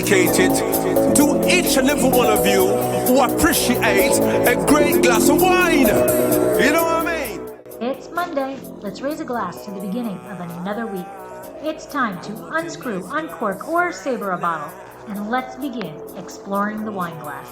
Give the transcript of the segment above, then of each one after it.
dedicated to each and every one of you who appreciate a great glass of wine. You know what I mean? It's Monday. Let's raise a glass to the beginning of another week. It's time to unscrew, uncork, or saber a bottle, and let's begin exploring the wine glass.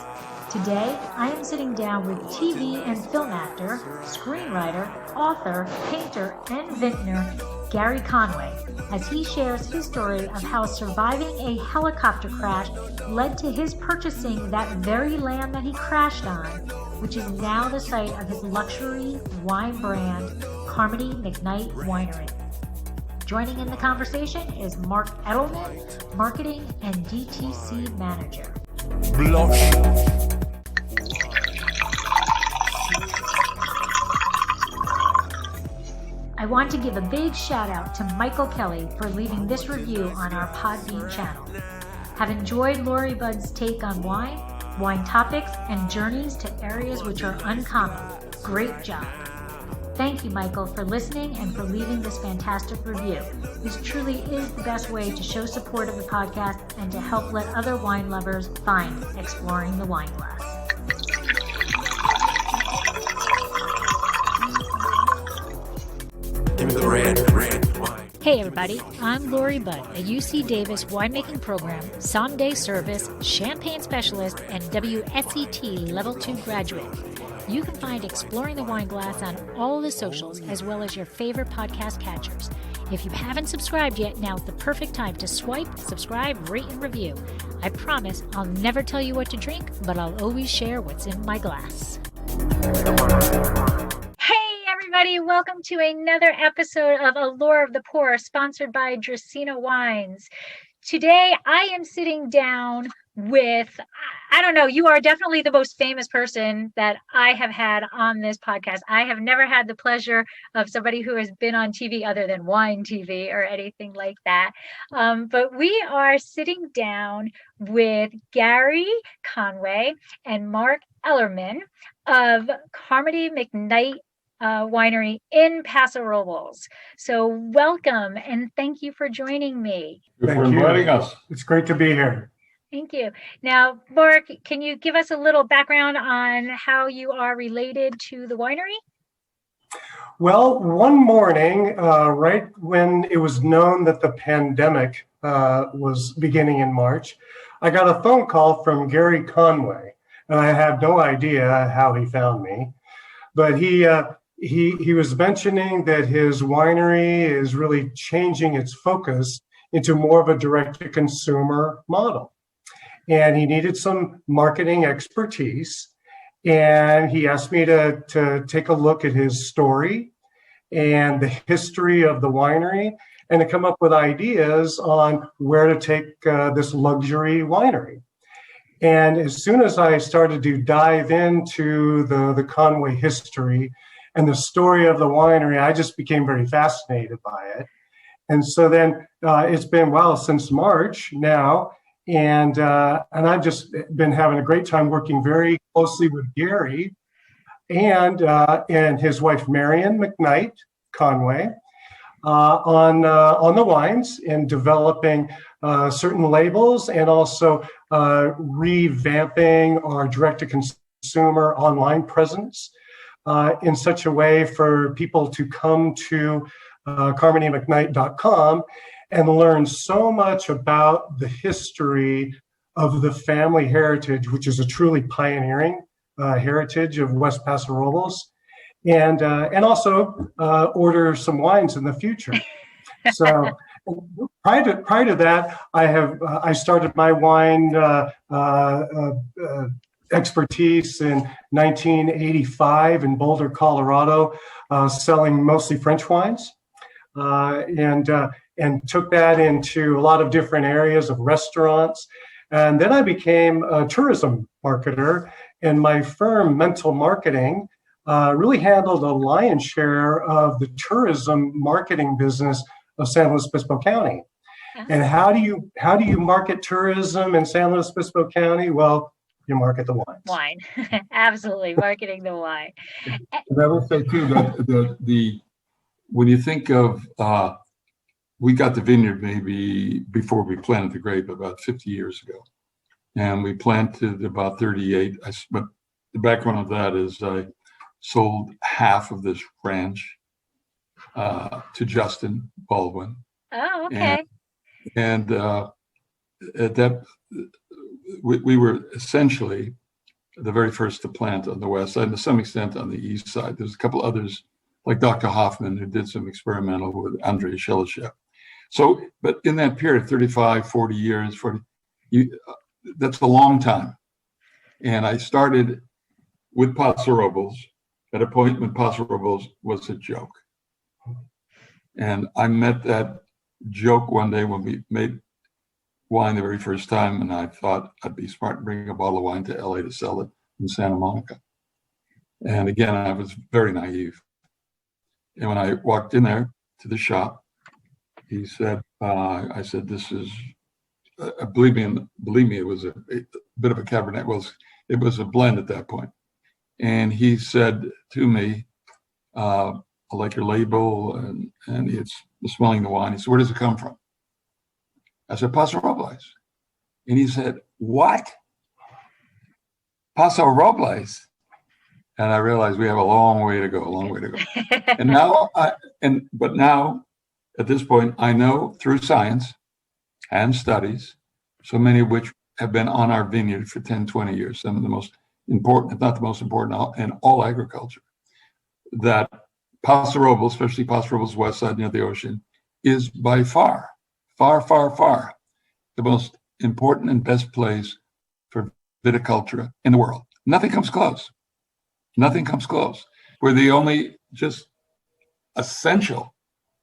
Today, I am sitting down with TV and film actor, screenwriter, author, painter, and vintner Gary Conway, as he shares his story of how surviving a helicopter crash led to his purchasing that very land that he crashed on, which is now the site of his luxury wine brand, Carmody McKnight Winery. Joining in the conversation is Mark Elterman, Marketing and DTC Manager. Blush. I want to give a big shout out to Michael Kelly for leaving this review on our PODBEAN channel. Have enjoyed Lori Budd's take on wine topics, and journeys to areas which are uncommon. Great job. Thank you, Michael, for listening and for leaving this fantastic review. This truly is the best way to show support of the podcast and to help let other wine lovers find Exploring the Wine Glass. Give me the red wine. Hey everybody, I'm Lori Budd, a UC Davis winemaking program, someday service, champagne specialist, and WSET Level 2 graduate. You can find Exploring the Wine Glass on all the socials as well as your favorite podcast catchers. If you haven't subscribed yet, now's the perfect time to swipe, subscribe, rate, and review. I promise I'll never tell you what to drink, but I'll always share what's in my glass. Everybody, welcome to another episode of Allure of the Poor, sponsored by Dracaena Wines. Today, I am sitting down with, I don't know, you are definitely the most famous person that I have had on this podcast. I have never had the pleasure of somebody who has been on TV other than wine TV or anything like that. But we are sitting down with Gary Conway and Mark Elterman of Carmody McKnight Winery in Paso Robles. So welcome and thank you for joining me. Thank you for inviting us. It's great to be here. Thank you. Now, Mark, can you give us a little background on how you are related to the winery? Well, one morning, right when it was known that the pandemic was beginning in March, I got a phone call from Gary Conway, and I have no idea how he found me, but he was mentioning that his winery is really changing its focus into more of a direct-to-consumer model. And he needed some marketing expertise. And he asked me to take a look at his story and the history of the winery and to come up with ideas on where to take this luxury winery. And as soon as I started to dive into the Conway history and the story of the winery, I just became very fascinated by it. And so then it's been, since March now, and I've just been having a great time working very closely with Gary and his wife, Marion McKnight Conway, on the wines and developing certain labels and also revamping our direct-to-consumer online presence in such a way for people to come to CarmodyMcKnight.com and learn so much about the history of the family heritage, which is a truly pioneering heritage of West Paso Robles, and also order some wines in the future. So prior to that, I started my wine expertise in 1985 in Boulder, Colorado, selling mostly French wines, and took that into a lot of different areas of restaurants. And then I became a tourism marketer, and my firm, Mental Marketing, really handled a lion's share of the tourism marketing business of San Luis Obispo County. And how do you market tourism in San Luis Obispo County? Well, you market the wines. Wine, absolutely, marketing the wine. And I will say too that when you think of we got the vineyard maybe before we planted the grape about 50 years ago. And we planted about 38. But the background of that is I sold half of this ranch to Justin Baldwin. Oh, okay. And at that, we were essentially the very first to plant on the west side, and to some extent on the east side. There's a couple others, like Dr. Hoffman, who did some experimental with Andrei Shelishev. So, but in that period, 35, 40 years, that's a long time. And I started with Paso Robles at a point when Paso Robles was a joke. And I met that joke one day when we made wine the very first time, and I thought I'd be smart and bring a bottle of wine to LA to sell it in Santa Monica. And again, I was very naive. And when I walked in there to the shop, he said, I said, this is, believe me, it was a bit of a Cabernet. Well, it was a blend at that point. And he said to me, I like your label, and it's smelling the wine. He said, where does it come from? I said, Paso Robles. And he said, what? Paso Robles? And I realized we have a long way to go, And now, but now, at this point, I know through science and studies, so many of which have been on our vineyard for 10, 20 years, some of the most important, if not the most important in all agriculture, that Paso Robles, especially Paso Robles west side near the ocean, is by far the most important and best place for viticulture in the world. Nothing comes close. We're the only just essential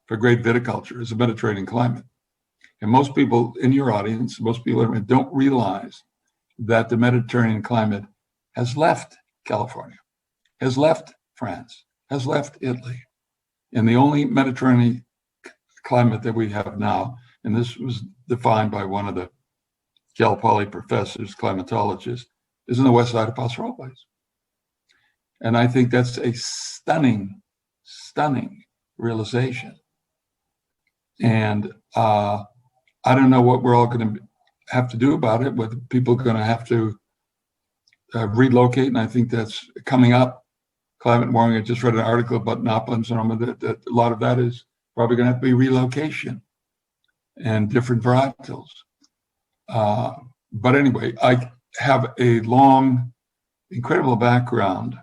for great viticulture is the Mediterranean climate. And most people in your audience, most people don't realize that the Mediterranean climate has left California, has left France, has left Italy. And the only Mediterranean climate that we have now, and this was defined by one of the Cal Poly professors, climatologists, is on the west side of Paso Robles. And I think that's a stunning realization. And I don't know what we're all going to have to do about it, whether people are going to have to relocate. And I think that's coming up. Climate warming, I just read an article about Napa and Sonoma that a lot of that is probably going to have to be relocation and different varietals. But anyway, I have a long, incredible background,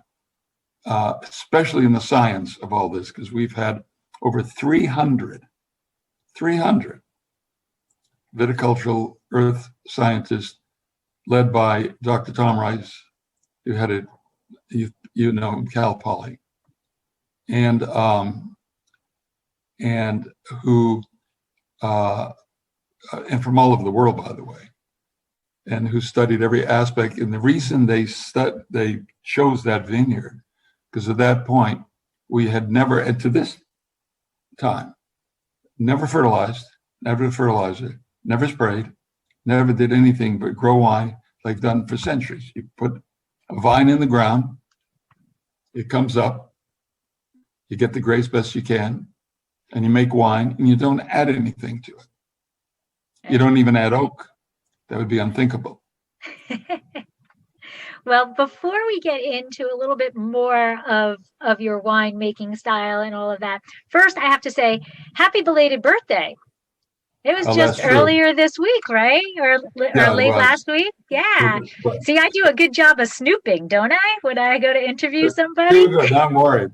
especially in the science of all this, because we've had over 300 viticultural earth scientists led by Dr. Tom Rice, who had a, you know, Cal Poly, and who, and from all over the world, by the way, and who studied every aspect. And the reason they chose that vineyard, because at that point we had never, and to this time, never fertilized, never fertilizer, never sprayed, never did anything but grow wine like done for centuries. You put a vine in the ground, it comes up, you get the grapes best you can, and you make wine, and you don't add anything to it. You don't even add oak. That would be unthinkable. Well, before we get into a little bit more of your winemaking style and all of that, first I have to say, happy belated birthday. It was just earlier this week, right? Or late last week? Yeah. See, I do a good job of snooping, don't I? When I go to interview somebody? Too good, I'm worried.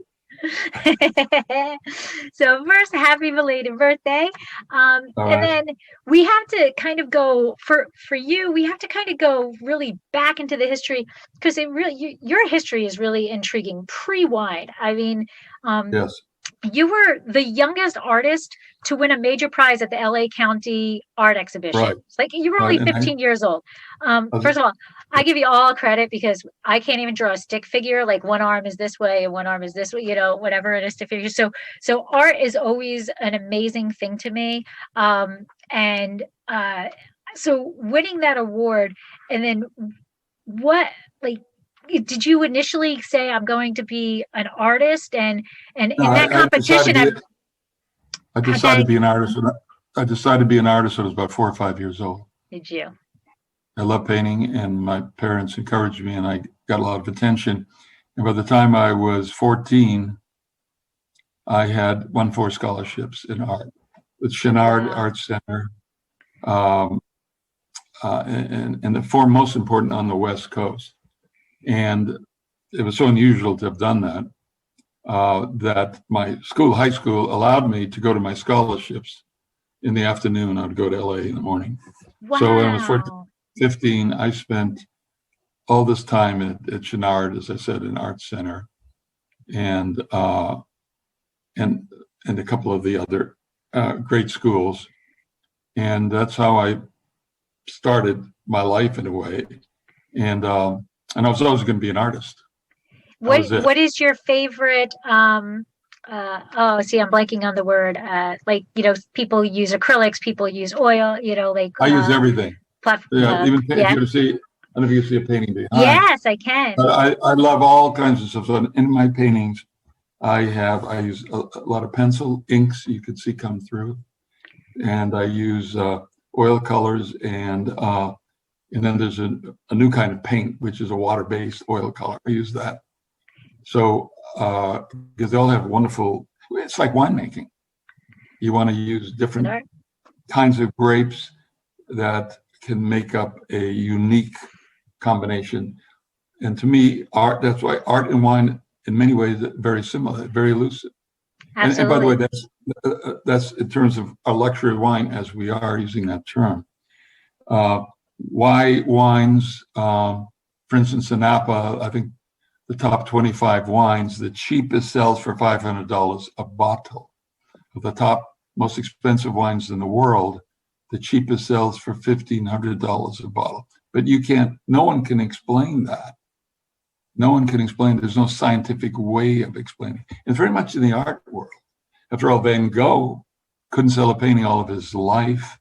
So first, happy belated birthday. And then we have to kind of go, for you, we have to kind of go really back into the history, because it really, your history is really intriguing pre-wine. I mean, yes. You were the youngest artist to win a major prize at the LA County Art Exhibition. Right. Like, you were only 15 years old. First of all, I give you all credit, because I can't even draw a stick figure. Like, one arm is this way and one arm is this way, you know, whatever it is to figure. So art is always an amazing thing to me. So winning that award, and then what, like, did you initially say, I'm going to be an artist, and in that competition? I decided to be an artist I decided to be an artist when I was about 4 or 5 years old. Did you? I love painting, and my parents encouraged me, and I got a lot of attention. And by the time I was 14, I had won 4 scholarships in art with Chenard Art Center, and the 4 most important on the West Coast. And it was so unusual to have done that, that my high school, allowed me to go to my scholarships in the afternoon. I would go to LA in the morning. Wow. So when I was 15, I spent all this time at Chenard, as I said, in Art Center, and a couple of the other great schools. And that's how I started my life in a way. And I was always going to be an artist. What is your favorite? I'm blanking on the word. People use acrylics, people use oil. I use everything. If you see, I don't know if you can see a painting behind. Yes, I can. But I love all kinds of stuff. So in my paintings, I use a lot of pencil inks you can see come through, and I use oil colors, and then there's a new kind of paint, which is a water-based oil color. I use that. So because they all have wonderful, it's like winemaking. You want to use different kinds of grapes that can make up a unique combination. And to me, that's why art and wine in many ways are very similar, very elusive. And by the way, that's in terms of a luxury wine, as we are using that term. Why wines, for instance, in Napa, I think the top 25 wines, the cheapest sells for $500 a bottle. Of the top most expensive wines in the world, the cheapest sells for $1,500 a bottle. But no one can explain that. No one can explain. There's no scientific way of explaining. It's very much in the art world. After all, Van Gogh couldn't sell a painting all of his life.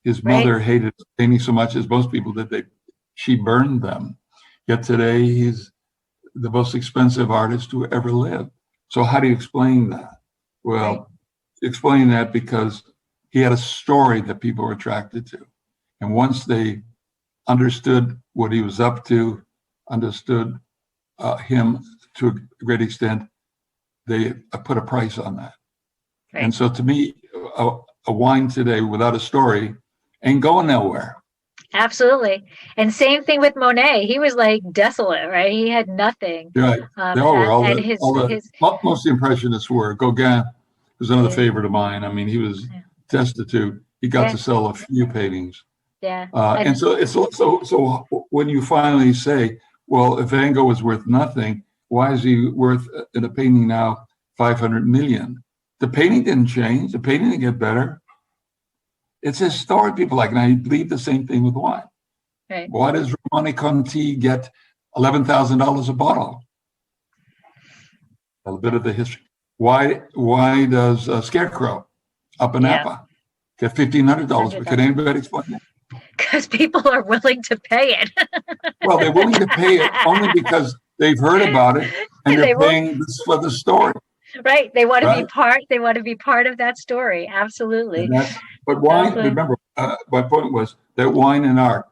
His mother hated painting so much, as most people did, she burned them. Yet today, he's the most expensive artist who ever lived. So how do you explain that? Well, explain that because he had a story that people were attracted to. And once they understood what he was up to, understood him to a great extent, they put a price on that. Right. And so to me, a wine today without a story ain't going nowhere. Absolutely. And same thing with Monet. He was like desolate, right? He had nothing. Right. Most impressionists were. Gauguin was another favorite of mine. I mean, he was destitute. He got to sell a few paintings. Yeah. And so it's so when you finally say, well, if Van Gogh was worth nothing, why is he worth in a painting now 500 million? The painting didn't change. The painting didn't get better. It's his story people like, and I believe the same thing with wine. Right. Why does Romani Conti get $11,000 a bottle? A bit of the history. Why does Scarecrow up in Napa get $1,500? Can anybody explain it? Because people are willing to pay it. Well, they're willing to pay it only because they've heard about it and they're paying for the story. Right. They want to be part. They want to be part of that story. Absolutely. But wine. Remember, my point was that wine and art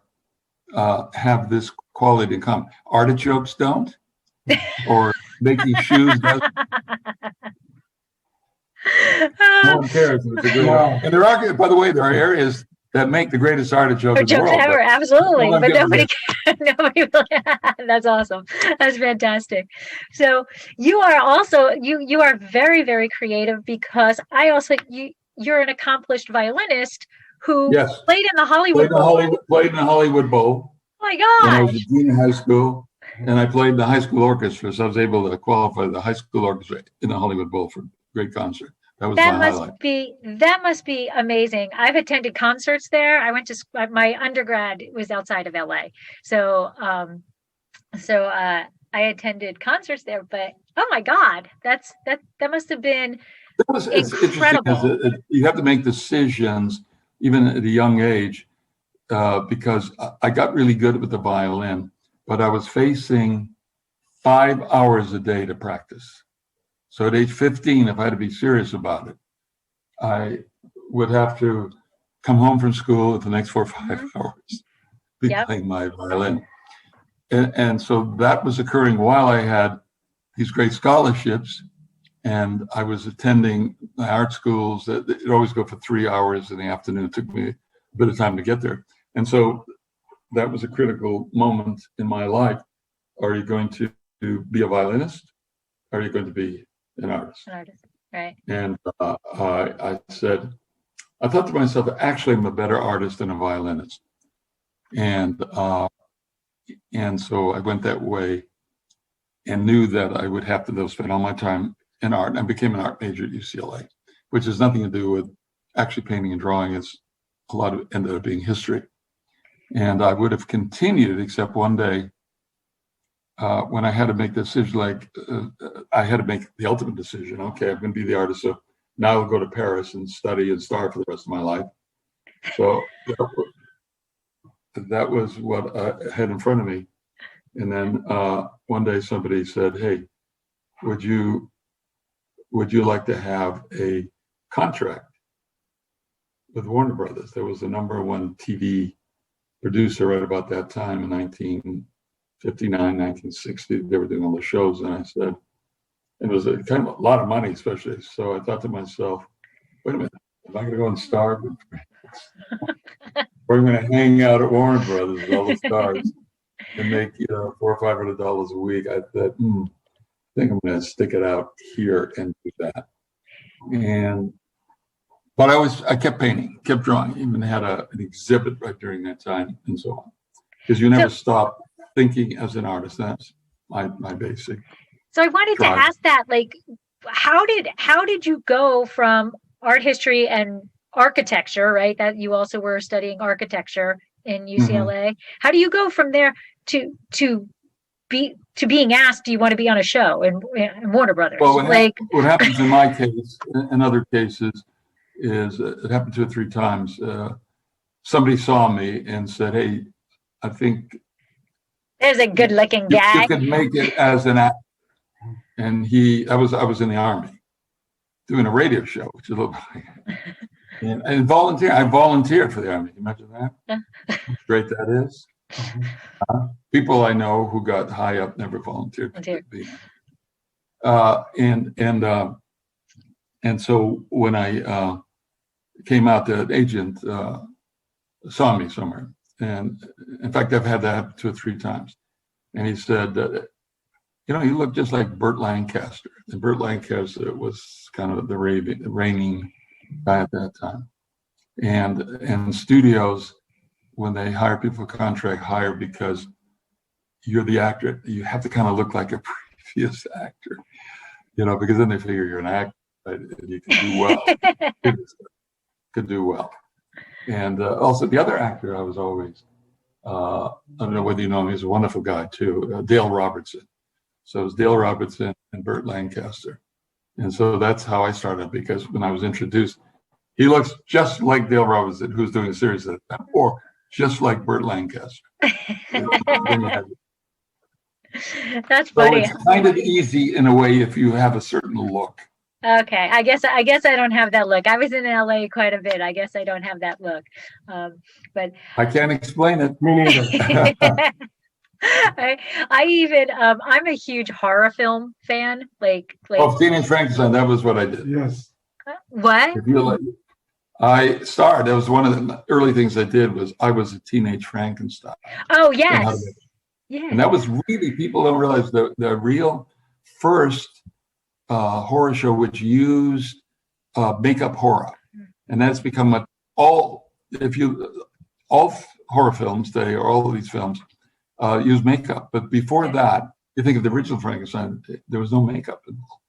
have this quality in common. Artichokes don't, or making shoes doesn't. No one cares. And there are, by the way, there are areas that make the greatest artichoke in the world. Ever, absolutely. But nobody will. That's awesome. That's fantastic. So you are also, you are very, very creative, because you're an accomplished violinist who played in the Hollywood Bowl. Played in the Hollywood Bowl. Oh my gosh. When I was a junior high school, and I played in the high school orchestra, so I was able to qualify the high school orchestra in the Hollywood Bowl for a great concert. That was my highlight. That must be amazing. I've attended concerts there. I went to my undergrad was outside of LA, so I attended concerts there. But oh my God, that must have been incredible. You have to make decisions even at a young age, because I got really good with the violin, but I was facing 5 hours a day to practice. So at age 15, if I had to be serious about it, I would have to come home from school for the next 4 or 5 Mhm. hours, be Yep. playing my violin. And so that was occurring while I had these great scholarships, and I was attending my art schools that it always go for 3 hours in the afternoon. It took me a bit of time to get there. And so that was a critical moment in my life. Are you going to be a violinist? Or are you going to be an artist? An artist, right? And I said, I thought to myself, actually, I'm a better artist than a violinist. And so I went that way and knew that I would have to spend all my time in art. And I became an art major at UCLA, which has nothing to do with actually painting and drawing. It's a lot of it ended up being history. And I would have continued, except one day when I had to make the decision, I had to make the ultimate decision. Okay, I'm going to be the artist. So now I'll go to Paris and study and starve for the rest of my life. So that was what I had in front of me. And then one day somebody said, hey, would you like to have a contract with Warner Brothers? There was the #1 TV producer right about that time in 1959, 1960. They were doing all the shows. And I said, and it was a kind of a lot of money, especially. So I thought to myself, wait a minute, am I going to go and starve? Or I'm going to hang out at Warner Brothers with all the stars and make $400 or $500 a week. I thought, I think I'm going to stick it out here and do that. But I kept painting, kept drawing, even had an exhibit right during that time and so on. Because you never stop thinking as an artist. That's my basic. So I wanted to ask that, like, how did you go from art history and architecture, right? That you also were studying architecture in UCLA. Mm-hmm. How do you go from there to being asked, do you want to be on a show in Warner Brothers? Well, what happens in my case, in other cases, is it happened 2 or 3 times. Somebody saw me and said, hey, I think there's a good looking guy. You could make it as an actor. And I was in the Army doing a radio show, which is a little and I volunteered for the Army. Imagine that. How great that is. People I know who got high up never volunteered. And so when I came out, the agent saw me somewhere. And in fact, I've had that happen 2 or 3 times. And he said, you look just like Burt Lancaster. And Burt Lancaster was kind of the reigning guy at that time. And studios, when they hire people for contract, hire because you're the actor. You have to kind of look like a previous actor, because then they figure you're an actor, right? And you can do well. Could do well. And also the other actor I was always, I don't know whether you know him, he's a wonderful guy too, Dale Robertson. So it was Dale Robertson and Burt Lancaster. And so that's how I started, because when I was introduced, he looks just like Dale Robertson, who's doing a series at that time, or just like Burt Lancaster. That's funny. So it's kind of easy in a way if you have a certain look. Okay, I guess I don't have that look. I was in LA quite a bit. I guess I don't have that look. But I can't explain it. Me neither. I even I'm a huge horror film fan. Like Teenage Frankenstein. That was what I did. Yes. What? I starred. That was one of the early things I did. I was a teenage Frankenstein. Oh yes. Yeah. And that was really, people don't realize the real first horror show which used makeup horror, and that's become all horror films today, or all of these films use makeup. But before that, you think of the original Frankenstein, there was no makeup involved.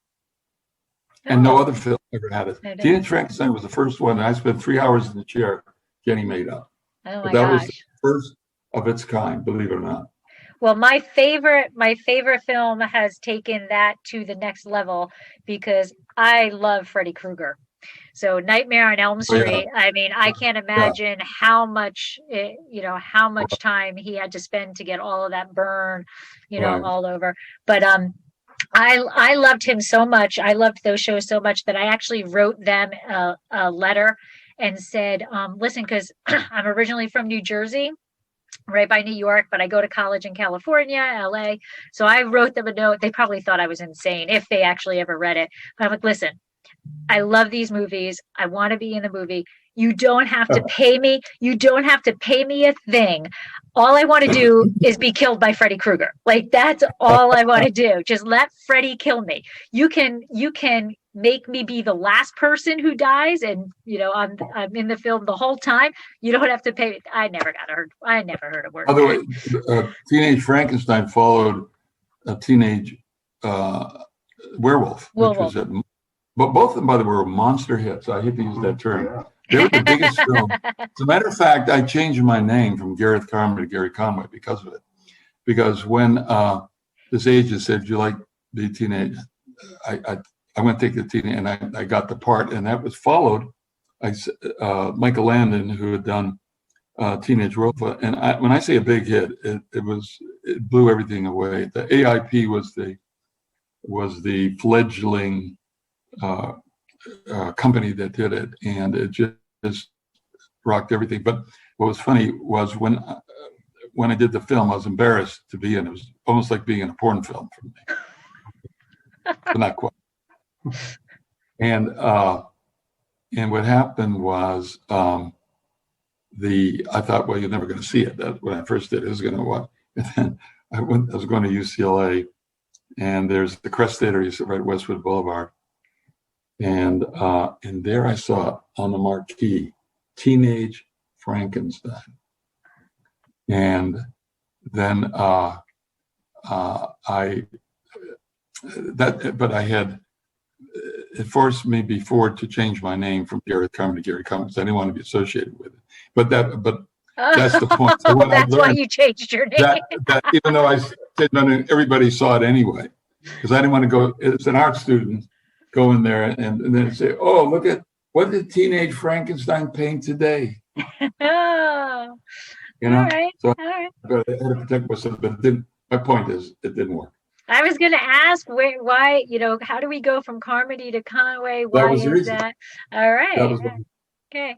And no other film ever had it. Teenage Frankenstein was the first one, and I spent 3 hours in the chair getting made up. Oh but that was the first of its kind, believe it or not. Well, my favorite film has taken that to the next level, because I love Freddy Krueger. So Nightmare on Elm Street. I mean, I can't imagine how much time he had to spend to get all of that burn, all over. But I loved him so much. I loved those shows so much that I actually wrote them a letter and said, listen, because I'm originally from New Jersey, right by New York, but I go to college in California, LA. So I wrote them a note. They probably thought I was insane if they actually ever read it. But I'm like, listen, I love these movies. I want to be in the movie. You don't have to pay me. You don't have to pay me a thing. All I want to do is be killed by Freddy Krueger. Like, that's all I want to do. Just let Freddy kill me. You can make me be the last person who dies, and I'm in the film the whole time. You don't have to pay me. I never heard a word. By the way, Teenage Frankenstein followed a teenage werewolf, which was but both of them, by the way, were monster hits. I hate to use that term. They were the biggest film. As a matter of fact, I changed my name from Gareth Carmody to Gary Conway because of it. Because when this agent said, "Do you like the teenage?" I went to take the teenage, and I got the part, and that was followed. Michael Landon, who had done Teenage Werewolf, and when I say a big hit, it blew everything away. The AIP was the fledgling company that did it, and it just rocked everything. But what was funny was when I did the film, I was embarrassed to be in it. It was almost like being in a porn film for me, but not quite. And what happened was I thought, well, you're never going to see it. That when I first did it, was going to what? And then I was going to UCLA, and there's the Crest Theater, right at Westwood Boulevard. And there I saw on the marquee, Teenage Frankenstein. And then it forced me before to change my name from Gareth Conway to Gary Conway. I didn't want to be associated with it. But that's the point. So that's why you changed your name. That even though I said everybody saw it anyway, because I didn't want to go as an art student, go in there and then say, "Oh, look at what did Teenage Frankenstein paint today?" Oh, all right. So all right. I had to protect myself, but it didn't. My point is, it didn't work. I was going to ask why, how do we go from Carmody to Conway? Why is that? All right. Okay.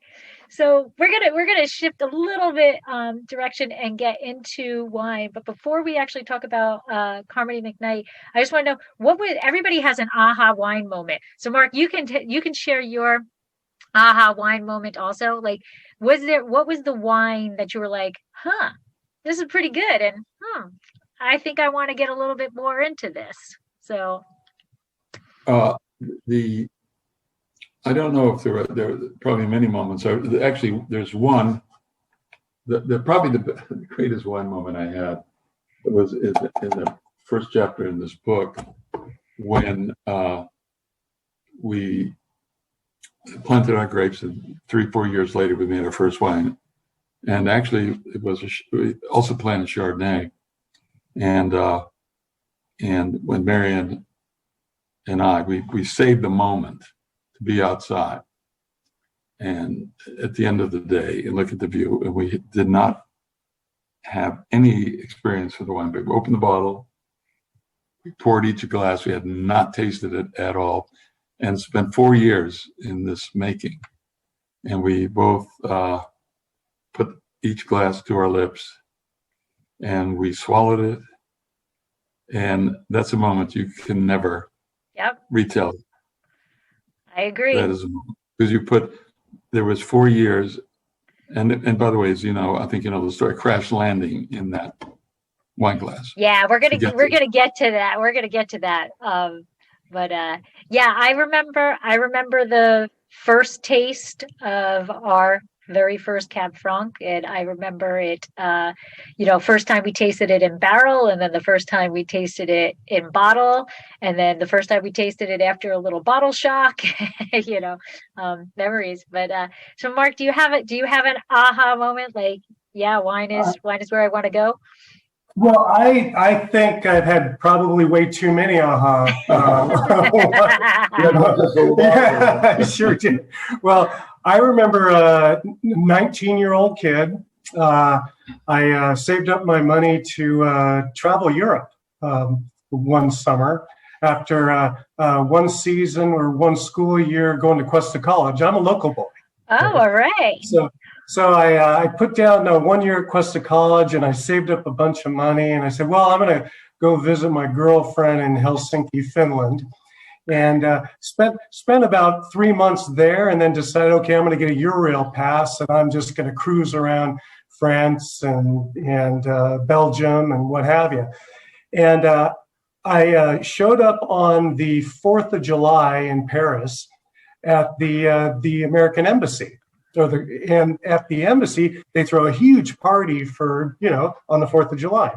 So we're gonna shift a little bit direction and get into wine. But before we actually talk about Carmody McKnight, I just want to know everybody has an aha wine moment. So Mark, you can share your aha wine moment also. Like, what was the wine that you were like, this is pretty good, and I think I want to get a little bit more into this. So I don't know if there are probably many moments. Actually, there's one. Probably the greatest wine moment I had was in the first chapter in this book, when we planted our grapes, and 3-4 years later we made our first wine. And actually, we also planted Chardonnay. And when Marion and I, we saved the moment to be outside, and at the end of the day, and look at the view, and we did not have any experience with the wine. But we opened the bottle, we poured each a glass. We had not tasted it at all, and spent 4 years in this making. And we both put each glass to our lips, and we swallowed it. And that's a moment you can never retell. I agree. That is a moment. Because there was 4 years, and by the way, as you know, I think you know the story, crash landing in that wine glass. Yeah, we're gonna get to that. We're gonna get to that. But I remember the first taste of our very first Cab Franc, and I remember it, first time we tasted it in barrel, and then the first time we tasted it in bottle, and then the first time we tasted it after a little bottle shock, memories. But so Mark, do you have an aha moment? Like, wine is where I want to go. Well, I think I've had probably way too many aha. I sure did. Well, I remember a 19-year-old kid. I saved up my money to travel Europe one summer after one season or one school year going to Cuesta College. I'm a local boy. Oh, all right. So I put down a 1 year at Cuesta College, and I saved up a bunch of money, and I said, well, I'm going to go visit my girlfriend in Helsinki, Finland, and spent about 3 months there, and then decided, okay, I'm going to get a Eurail pass, and I'm just going to cruise around France and Belgium and what have you. And I showed up on the 4th of July in Paris at the American Embassy. And at the embassy, they throw a huge party for, on the 4th of July.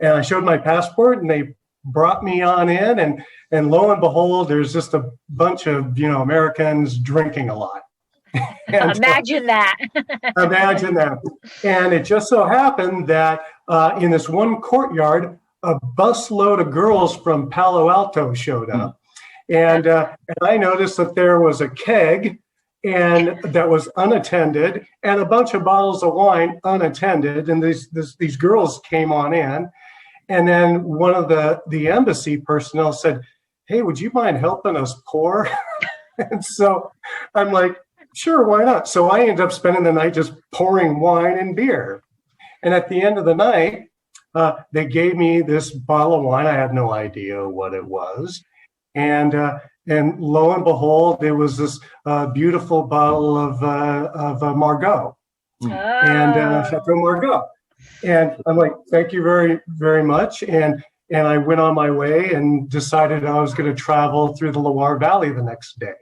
And I showed my passport, and they brought me on in, and lo and behold, there's just a bunch of, Americans drinking a lot. And, Imagine that. imagine that. And it just so happened that in this one courtyard, a busload of girls from Palo Alto showed up. And I noticed that there was a keg and that was unattended, and a bunch of bottles of wine unattended. And these girls came on in, and then one of the embassy personnel said, "Hey, would you mind helping us pour?" And so I'm like, "Sure, why not?" So I ended up spending the night just pouring wine and beer. And at the end of the night, they gave me this bottle of wine. I had no idea what it was, and lo and behold, it was this beautiful bottle of Margaux, and Chateau Margaux. And I'm like, "Thank you very, very much." And I went on my way and decided I was going to travel through the Loire Valley the next day.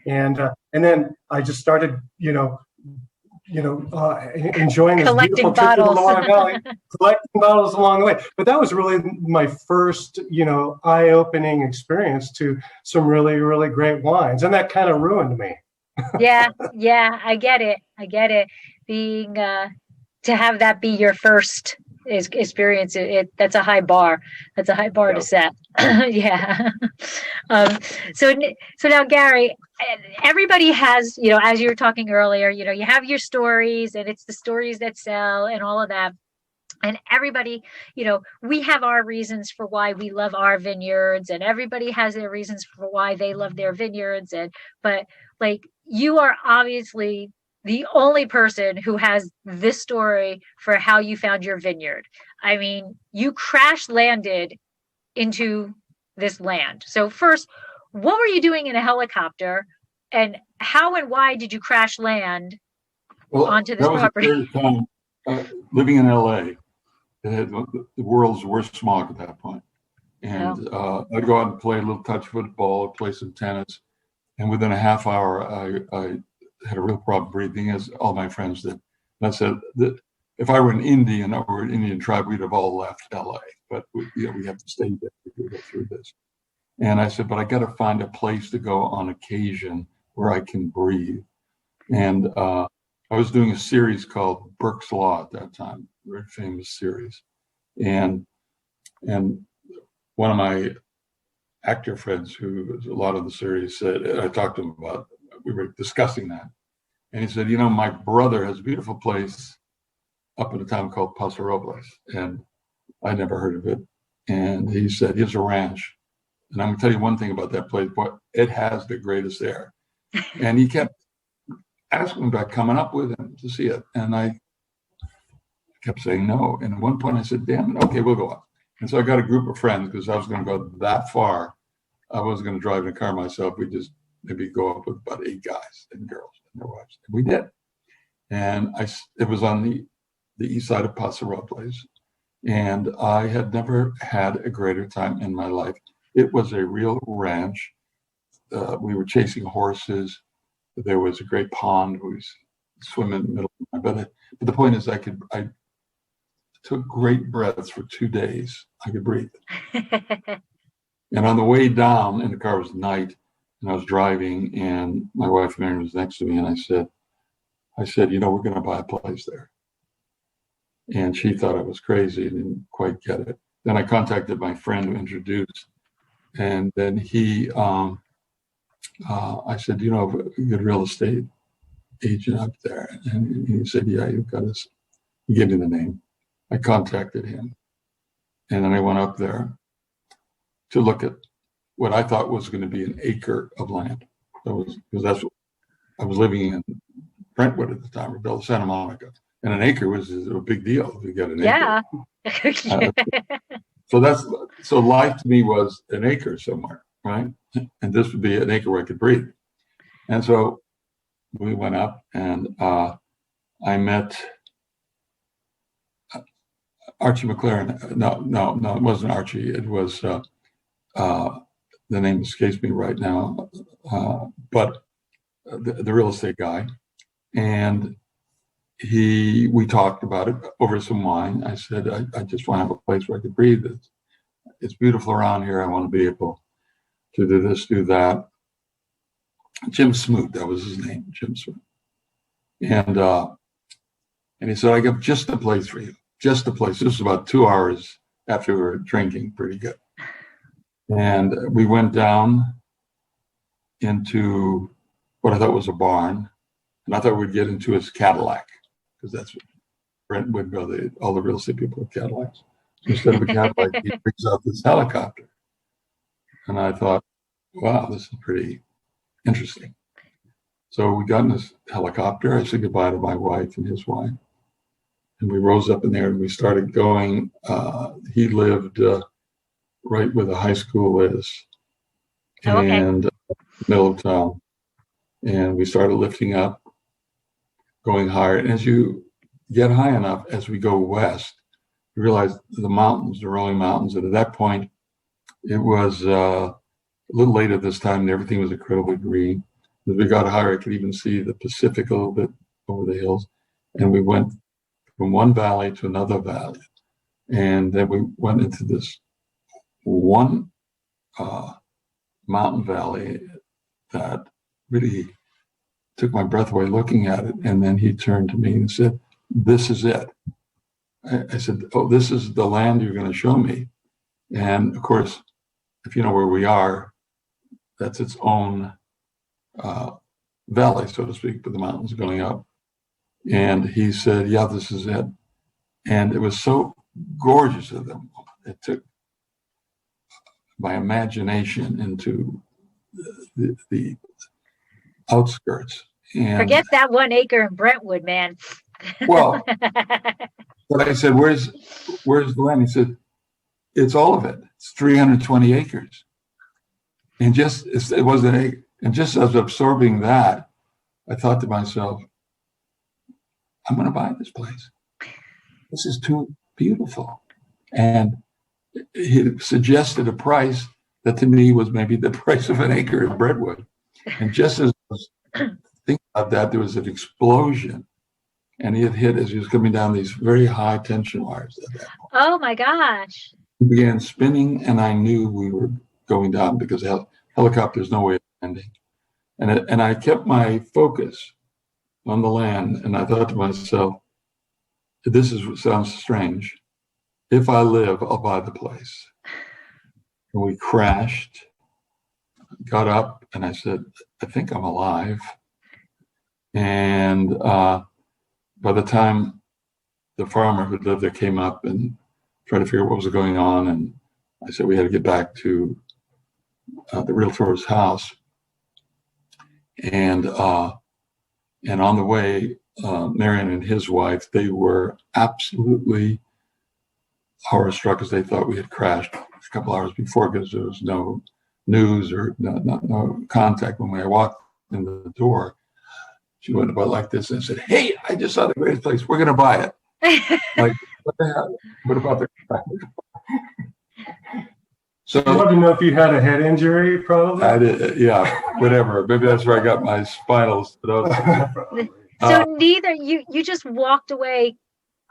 And then I just started, enjoying this Collecting beautiful trip to the bottles. Loire Valley, collecting bottles along the way. But that was really my first, eye-opening experience to some really, really great wines, and that kind of ruined me. Yeah, I get it. Being to have that be your first experience, that's a high bar. That's a high bar to set. Yeah. So now, Gary, everybody has, as you were talking earlier, you have your stories, and it's the stories that sell and all of that. And everybody, we have our reasons for why we love our vineyards, and everybody has their reasons for why they love their vineyards. But like, you are obviously the only person who has this story for how you found your vineyard. I mean, you crash landed into this land. So first, what were you doing in a helicopter, and how and why did you crash land onto this property? That was a period of time, living in LA. It had the world's worst smog at that point. And I'd go out and play a little touch football, play some tennis. And within a half hour, I had a real problem breathing, as all my friends did. And I said that if I were an Indian or an Indian tribe, we'd have all left LA. But we have to stay there to go through this. And I said, but I got to find a place to go on occasion where I can breathe. And I was doing a series called Burke's Law at that time, a very famous series. And one of my actor friends who was a lot of the series said, I talked to him about, we were discussing that. And he said, my brother has a beautiful place up in a town called Paso Robles. And I never heard of it. And he said, here's a ranch. And I'm going to tell you one thing about that place, but it has the greatest air. And he kept asking me about coming up with him to see it. And I kept saying no. And at one point I said, damn it, okay, we'll go up. And so I got a group of friends, because I was going to go that far. I wasn't going to drive in a car myself. We just maybe go up with about 8 guys and girls and their wives. And we did. And it was on the east side of Paso Robles. And I had never had a greater time in my life. It was a real ranch. We were chasing horses. There was a great pond. We swim in the middle. But the point is, I took great breaths for 2 days. I could breathe. And on the way down in the car, it was night, and I was driving, and my wife Mary was next to me, and I said, we're going to buy a place there. And she thought I was crazy and didn't quite get it. Then I contacted my friend who introduced, and then I said, a good real estate agent up there. And he said, yeah, you've got this. He gave me the name. I contacted him. And then I went up there to look at what I thought was going to be an acre of land. Because that's I was living in Brentwood at the time, we built Santa Monica, and an acre was a big deal. You got an acre. So life to me was an acre somewhere, right? And this would be an acre where I could breathe. And so we went up, and I met Archie McLaren. No, it wasn't Archie. It was the name escapes me right now, but the real estate guy. And we talked about it over some wine. I said, I just want to have a place where I could breathe. It's beautiful around here. I want to be able to do this, do that. Jim Smoot, that was his name, Jim Smoot. And he said, I got just the place for you, just the place. This was about 2 hours after we were drinking pretty good. And we went down into what I thought was a barn. And I thought we'd get into his Cadillac, because that's what Brentwood go. All the real estate people have Cadillacs. So instead of a Cadillac, he brings out this helicopter. And I thought, wow, this is pretty interesting. So we got in this helicopter. I said goodbye to my wife and his wife. And we rose up in there and we started going. He lived right where the high school is, and middle of town. And we started lifting up, going higher. And as you get high enough, as we go west, you realize the mountains, the rolling mountains. And at that point, it was a little later this time, and everything was incredibly green. As we got higher, I could even see the Pacific a little bit over the hills. And we went from one valley to another valley. And then we went into this one mountain valley that really took my breath away looking at it. And then he turned to me and said, this is it. I said, oh, this is the land you're going to show me. And of course, if you know where we are, that's its own valley, so to speak, with the mountains going up. And he said, yeah, this is it. And it was so gorgeous of them. It took my imagination into the outskirts. And forget that 1 acre in Brentwood, man. Well, but I said, where's the land? He said, it's all of it. It's 320 acres. And it was an acre. And just as absorbing that, I thought to myself, I'm going to buy this place. This is too beautiful. And he suggested a price that to me was maybe the price of an acre in Brentwood. And just as I was thinking about that, there was an explosion. And he had hit as he was coming down these very high tension wires at that point. Oh my gosh. He began spinning, and I knew we were going down because helicopter's no way of landing. And I kept my focus on the land, and I thought to myself, sounds strange. If I live, I'll buy the place. And we crashed, got up, and I said, I think I'm alive. And by the time the farmer who lived there came up and tried to figure out what was going on, and I said we had to get back to the realtor's house. And on the way, Marion and his wife, they were absolutely horror-struck as they thought we had crashed a couple hours before because there was no news or no contact. When I walked in the door, she went about like this and said, hey, I just saw the greatest place. We're going to buy it. Like, what the hell? What about the crash? So I'd love to know if you had a head injury, probably. I did, yeah, whatever. Maybe that's where I got my spinal stenosis. So neither you just walked away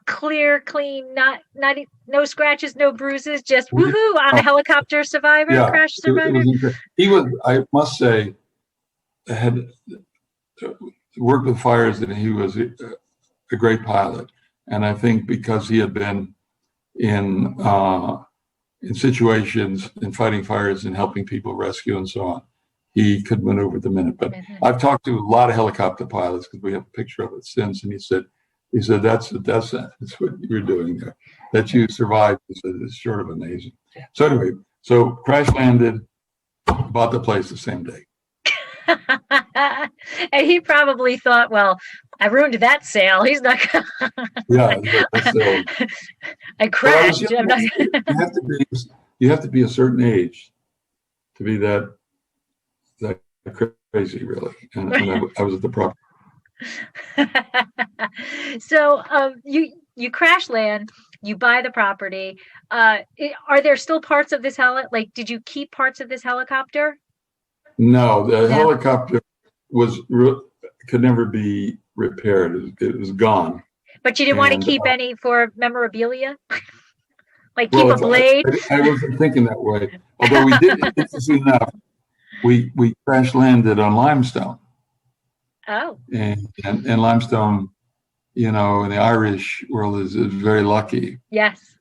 clear, clean, no scratches, no bruises, just woohoo on a helicopter survivor, crash survivor. He was, I must say, had worked with fires, and he was a great pilot. And I think because he had been in situations in fighting fires and helping people rescue and so on, he could maneuver the minute. But I've talked to a lot of helicopter pilots because we have a picture of it since, and he said that's what you're doing there. That you survived. He said it's sort of amazing. So anyway, so crash landed, bought the place the same day. And he probably thought, well, I ruined that sale. He's not gonna Yeah, that's I crashed. I'm not you have to be a certain age to be that crazy, really. And I was at the proper. So you crash land, you buy the property. Are there still parts of this like did you keep parts of this helicopter? No, the helicopter could never be repaired. It was gone. But you didn't want to keep any for memorabilia? Like keep a blade? I wasn't thinking that way. Although we did, interestingly enough, we crash landed on limestone. Oh. And limestone, in the Irish world is very lucky. Yes.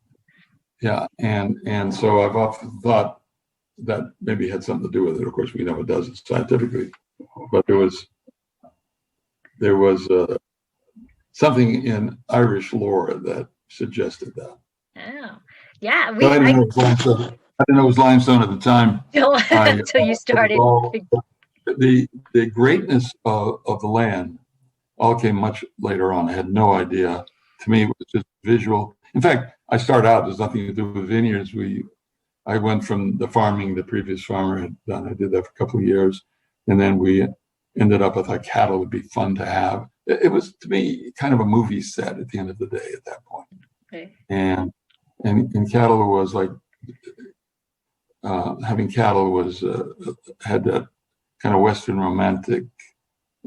Yeah. And so I've often thought that maybe had something to do with it. Of course, we know it doesn't scientifically, but there was something in Irish lore that suggested that. Oh, yeah. I didn't know it was limestone at the time. Until you started. The greatness of the land all came much later on. I had no idea. To me, it was just visual. In fact, I started out, there's nothing to do with vineyards. I went from the farming the previous farmer had done. I did that for a couple of years. And then we ended up, I thought cattle would be fun to have. It was, to me, kind of a movie set at the end of the day at that point. Okay. And cattle was like, having cattle was, had that kind of Western romantic.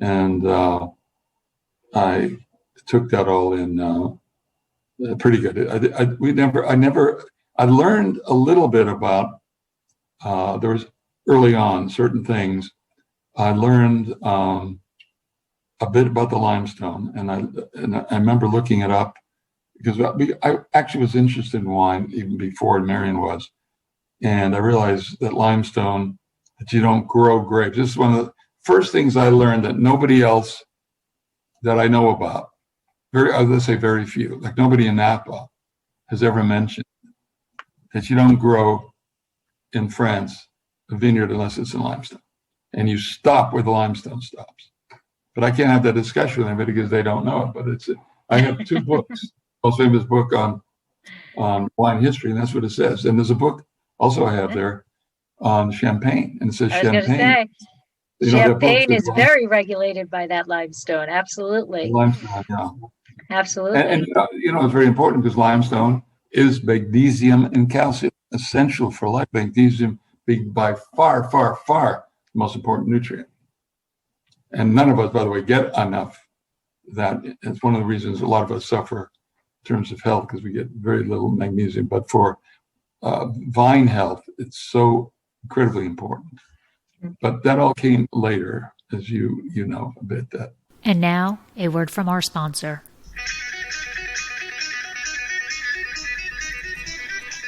And I took that all in pretty good. I learned a little bit about, there was early on certain things. I learned a bit about the limestone, and I remember looking it up because I actually was interested in wine even before Marion was. And I realized that limestone, that you don't grow grapes. This is one of the first things I learned that nobody else that I know about, let's say very few, like nobody in Napa has ever mentioned that you don't grow in France a vineyard unless it's in limestone. And you stop where the limestone stops. But I can't have that discussion with anybody because they don't know it. But I have two books, most famous book on wine history, and that's what it says. And there's a book also I have there on Champagne, and it says Champagne. Champagne is very regulated by that limestone. Absolutely. Limestone, yeah. Absolutely. And it's very important because limestone is magnesium and calcium, essential for life. Magnesium being by far, far, far the most important nutrient. And none of us, by the way, get enough. That it's one of the reasons a lot of us suffer in terms of health because we get very little magnesium. But for vine health, it's so incredibly important. But that all came later, as you know a bit. That. And now, a word from our sponsor.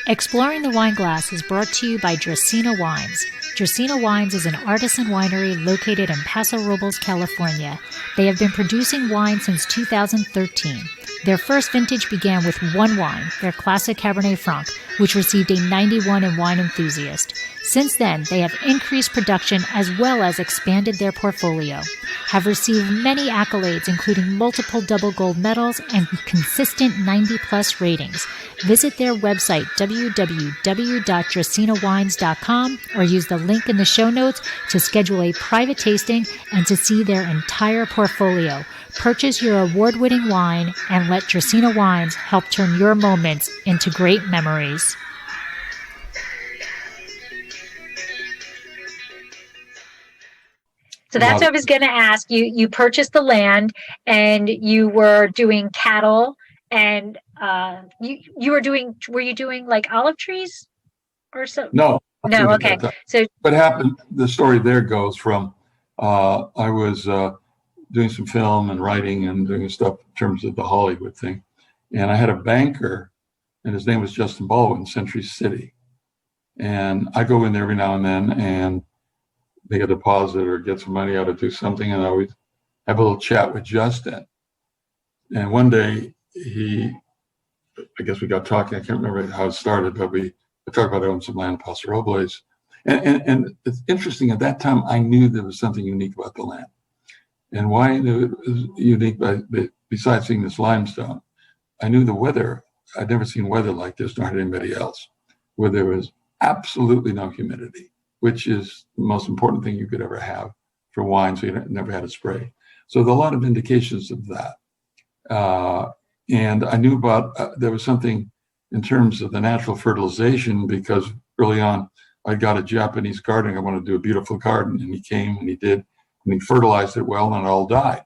Exploring the Wine Glass is brought to you by Dracaena Wines. Dracaena Wines is an artisan winery located in Paso Robles, California. They have been producing wine since 2013. Their first vintage began with one wine, their classic Cabernet Franc, which received a 91 in Wine Enthusiast. Since then, they have increased production as well as expanded their portfolio, have received many accolades including multiple double gold medals and consistent 90-plus ratings. Visit their website www.dracaenawines.com or use the link in the show notes to schedule a private tasting and to see their entire portfolio. Purchase your award-winning wine and let Dracaena Wines help turn your moments into great memories. So that's what I was going to ask. You purchased the land and you were doing cattle and were you doing like olive trees or so? No. Okay. So what happened, the story there goes from, I was doing some film and writing and doing stuff in terms of the Hollywood thing. And I had a banker and his name was Justin Baldwin, Century City. And I go in there every now and then and make a deposit or get some money out to do something. And I always have a little chat with Justin. And one day I guess we got talking. I can't remember how it started, but we talked about owning some land in Paso Robles. And it's interesting, at that time, I knew there was something unique about the land. And why I knew it was unique, besides seeing this limestone, I knew the weather. I'd never seen weather like this, nor had anybody else, where there was absolutely no humidity, which is the most important thing you could ever have for wine, so you never had to spray. So there are a lot of indications of that. And I knew about, there was something in terms of the natural fertilization, because early on, I got a Japanese gardener. I wanted to do a beautiful garden, and he came and he did, and he fertilized it well, and it all died.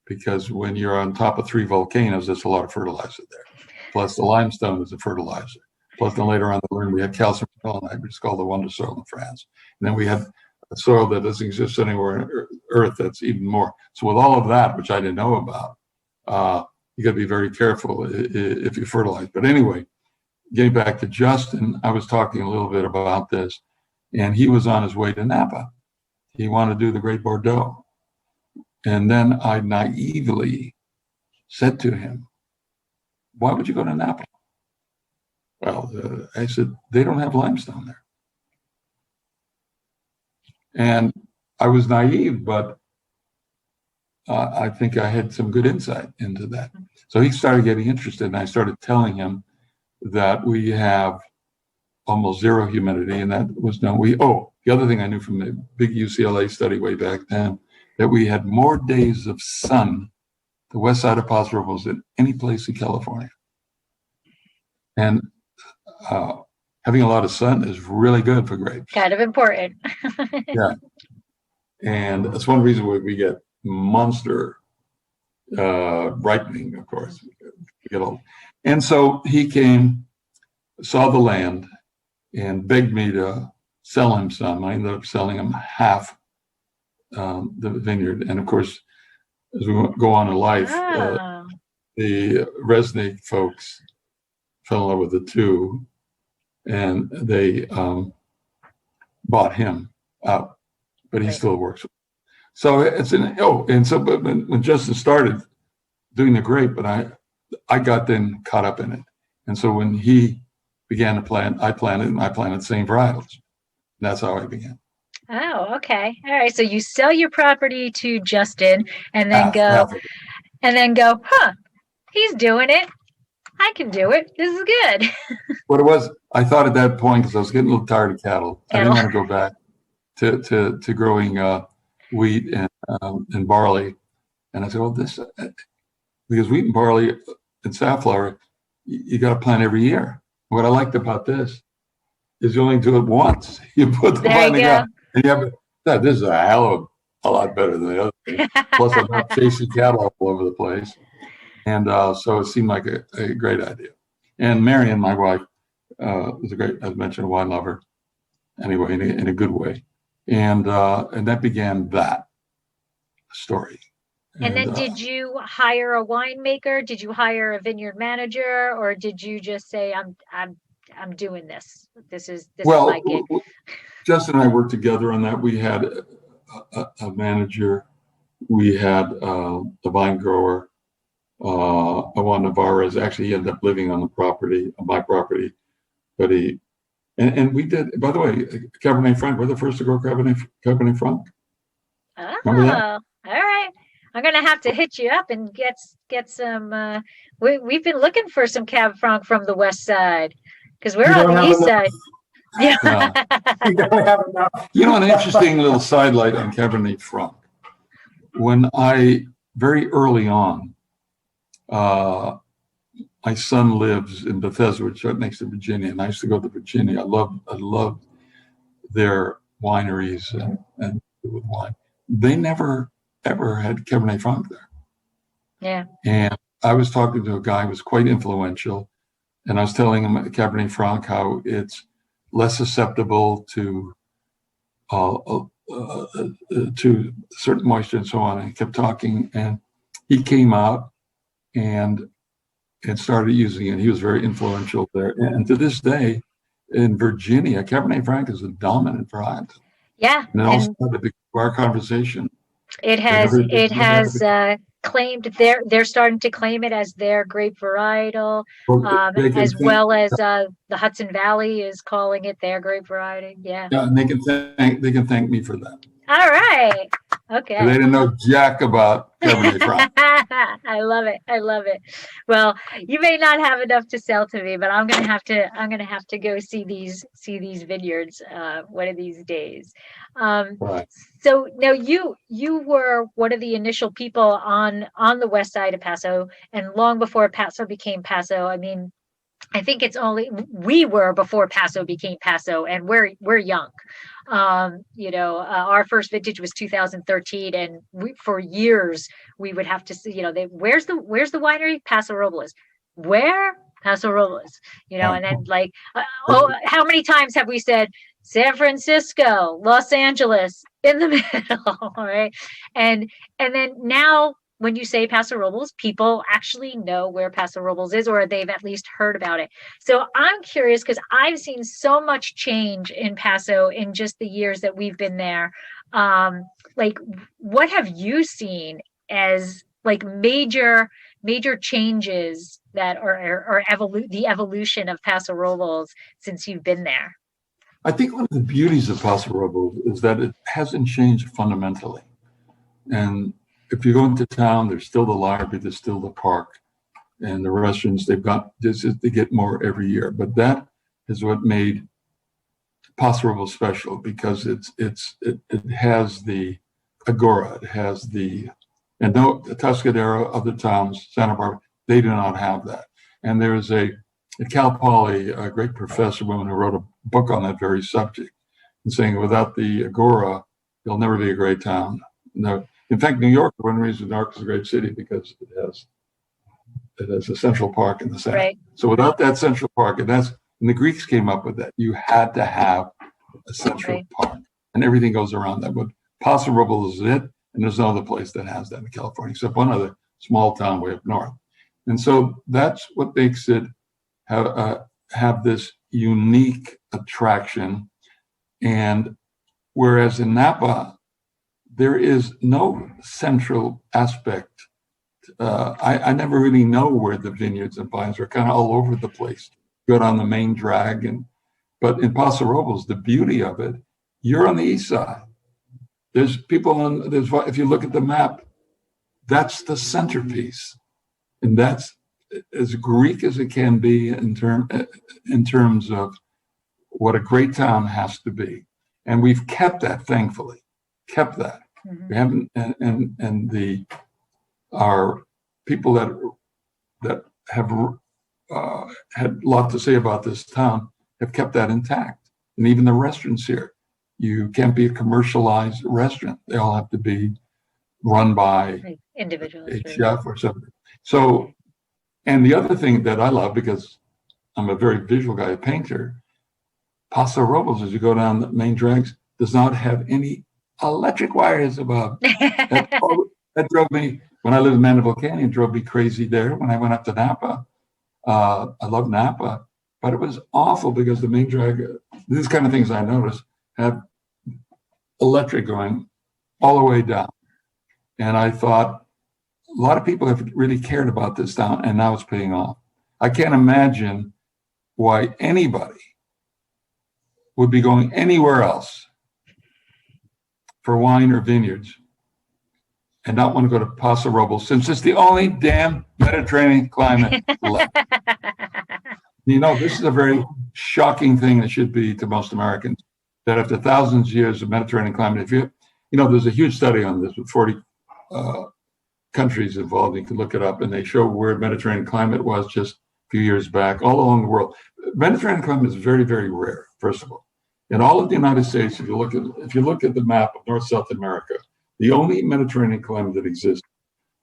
Because when you're on top of 3 volcanoes, there's a lot of fertilizer there. Plus the limestone is a fertilizer. Plus then later on, I learned we had calcium selenite, which is called the wonder soil in France. And then we had a soil that doesn't exist anywhere on Earth that's even more. So with all of that, which I didn't know about, you got to be very careful if you fertilize. But anyway, getting back to Justin, I was talking a little bit about this, and he was on his way to Napa. He wanted to do the Great Bordeaux. And then I naively said to him, why would you go to Napa? Well, I said, they don't have limestone there. And I was naive, but I think I had some good insight into that. So he started getting interested, and I started telling him that we have almost zero humidity, and that was known. The other thing I knew from the big UCLA study way back then, that we had more days of sun, the west side of Paso Robles, than any place in California. And having a lot of sun is really good for grapes. Kind of important. Yeah. And that's one reason why we get monster ripening, of course. We get old. And so he came, saw the land, and begged me to sell him some. I ended up selling him half the vineyard. And of course, as we go on in life, the Resnick folks fell in love with the two, and they bought him out, but he still works. So it's but when Justin started doing the grape, but I got then caught up in it. And so when he began to plant, I planted the same varietals. That's how I began. Oh, okay. All right. So you sell your property to Justin and then go, he's doing it. I can do it. This is good. What it was, I thought at that point, because I was getting a little tired of cattle, I didn't want to go back to growing wheat and barley. And I said, well, because wheat and barley and safflower, you got to plant every year. What I liked about this is you only do it once. You put the vine together, and this is a hell of a lot better than the other thing. Plus, I'm not chasing cattle all over the place. And so it seemed like a great idea. And Marion, my wife, was a great, as I mentioned, a wine lover. Anyway, in a good way. And that began that story. And then did you hire a winemaker? Did you hire a vineyard manager, or did you just say, I'm doing this? This is my gig. Justin and I worked together on that. We had a manager. We had a vine grower. Juan Navarez. Actually, he ended up living on my property. But and we did, by the way, Cabernet Franc. We're the first to grow Cabernet Franc. Oh, all right. I'm gonna have to hit you up and get some. We've been looking for some Cab Franc from the west side, because we're on the east side. Yeah. You don't have enough. An interesting little sidelight on Cabernet Franc. When I very early on, my son lives in Bethesda, which is right next to Virginia, and I used to go to Virginia. I loved their wineries and with wine. They never ever had Cabernet Franc there. Yeah. And I was talking to a guy who was quite influential, and I was telling him Cabernet Franc, how it's less susceptible to certain moisture and so on. And he kept talking, and he came out and started using it. He was very influential there. And to this day, in Virginia, Cabernet Franc is the dominant variety. Yeah. And it also had to be our conversation. It has claimed they're starting to claim it as their grape varietal, Well, they can as thank, well as the Hudson Valley is calling it their grape variety. Yeah. yeah, and they can thank me for that. All right. They Okay. didn't know jack about Cabernet Franc. I love it. I love it. Well, you may not have enough to sell to me, but I'm gonna have to go see these vineyards one of these days. Right. So now you were one of the initial people on the west side of Paso, and long before Paso became Paso. I mean, I think it's only we were before Paso became Paso, and we're young. Our first vintage was 2013, and for years we would have to see, where's the winery? Paso Robles. Where? Paso Robles. And then like, how many times have we said San Francisco, Los Angeles, in the middle, right? And then now, when you say Paso Robles, people actually know where Paso Robles is, or they've at least heard about it. So I'm curious, because I've seen so much change in Paso in just the years that we've been there. Like, what have you seen as like major changes that are the evolution of Paso Robles since you've been there? I think one of the beauties of Paso Robles is that it hasn't changed fundamentally. And if you go into town, there's still the library, there's still the park, and the restaurants. They get more every year. But that is what made Paso Robles special, because it has the agora, it has the Tuscadero, other towns, Santa Barbara, they do not have that. And there's at Cal Poly, a great professor woman who wrote a book on that very subject, and saying without the agora, you'll never be a great town. No. In fact, New York, one reason New York is a great city, because it has a Central Park in the center. Right. So without that Central Park, and the Greeks came up with that, you had to have a Central Park, and everything goes around that. But Paso Robles is it, and there's no other place that has that in California, except one other small town way up north. And so that's what makes it have this unique attraction. And whereas in Napa, there is no central aspect. I never really know where the vineyards and vines are, kind of all over the place. Go down the main drag, but in Paso Robles, the beauty of it, you're on the east side. There's people if you look at the map, that's the centerpiece, and that's as Greek as it can be in terms of what a great town has to be, and we've kept that, thankfully. Kept that. Mm-hmm. We haven't, and our people that have had a lot to say about this town have kept that intact. And even the restaurants here, you can't be a commercialized restaurant. They all have to be run by individuals, a chef or something. So, and the other thing that I love, because I'm a very visual guy, a painter, Paso Robles, as you go down the main drags, does not have any electric wires above. That drove me, when I lived in Mandeville Canyon, drove me crazy there. When I went up to Napa, I love Napa, but it was awful because the main drag, these kind of things I noticed, have electric going all the way down. And I thought, a lot of people have really cared about this town, and now it's paying off. I can't imagine why anybody would be going anywhere else for wine or vineyards and not want to go to Paso Robles, since it's the only damn Mediterranean climate left. This is a very shocking thing that should be to most Americans, that after thousands of years of Mediterranean climate, there's a huge study on this with 40 countries involved. You can look it up, and they show where Mediterranean climate was just a few years back, all along the world. Mediterranean climate is very, very rare, first of all. In all of the United States, if you look at the map of North-South America, the only Mediterranean climate that exists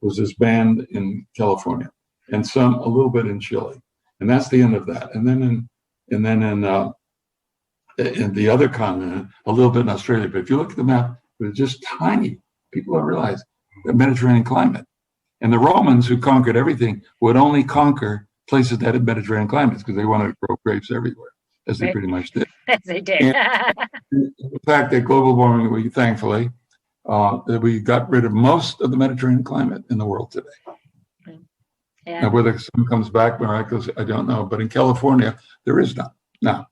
was this band in California, and a little bit in Chile, and that's the end of that. And then in the other continent, a little bit in Australia. But if you look at the map, it's just tiny. People don't realize the Mediterranean climate. And the Romans, who conquered everything, would only conquer places that had Mediterranean climates because they wanted to grow grapes everywhere, as they pretty much did. As they did. And the fact that global warming, thankfully, We got rid of most of the Mediterranean climate in the world today. Yeah. Now, whether some comes back miraculously, I don't know. But in California, there is none now.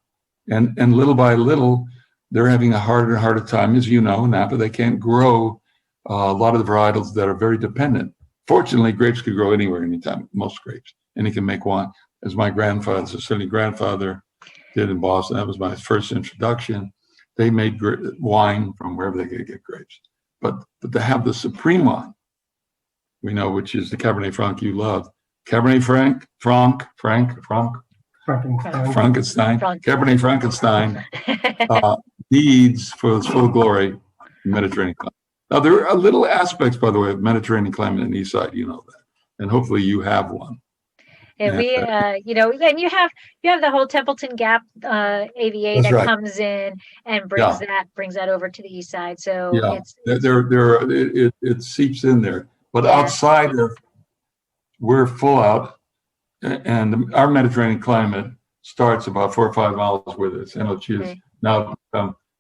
And little by little, they're having a harder and harder time, as you know, Napa. They can't grow a lot of the varietals that are very dependent. Fortunately, grapes can grow anywhere, anytime, most grapes, and you can make wine. As my grandfather, Sicilian grandfather, did in Boston, that was my first introduction. They made wine from wherever they could get grapes. But to have the supreme wine, we know, which is the Cabernet Franc you love, Cabernet Frankenstein, Cabernet Frankenstein needs for its full glory Mediterranean climate. Now, there are little aspects, by the way, of Mediterranean climate in the east side, you know that. And hopefully you have one. And we, and you have the whole Templeton Gap AVA that comes in and brings that over to the east side. So it seeps in there. But outside of, we're full out, and our Mediterranean climate starts about 4 or 5 miles with us, and which is now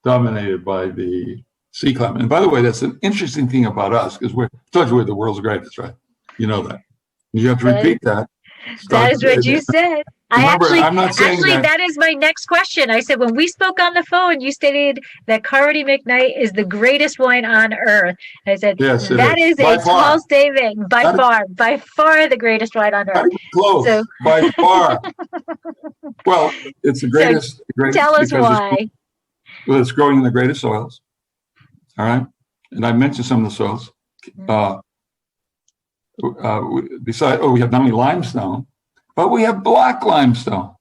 dominated by the sea climate. And by the way, that's an interesting thing about us, because I told you we're the world's greatest, right? You know that. You have to repeat that. That is what you said. I'm not saying that is my next question. I said, when we spoke on the phone, you stated that Carmody McKnight is the greatest wine on earth. I said, yes, that is a tall statement. By far the greatest wine on earth. Close, so. By far. Well, it's the greatest. So tell us why. It's growing in the greatest soils. All right. And I mentioned some of the soils. We have not only limestone, but we have black limestone.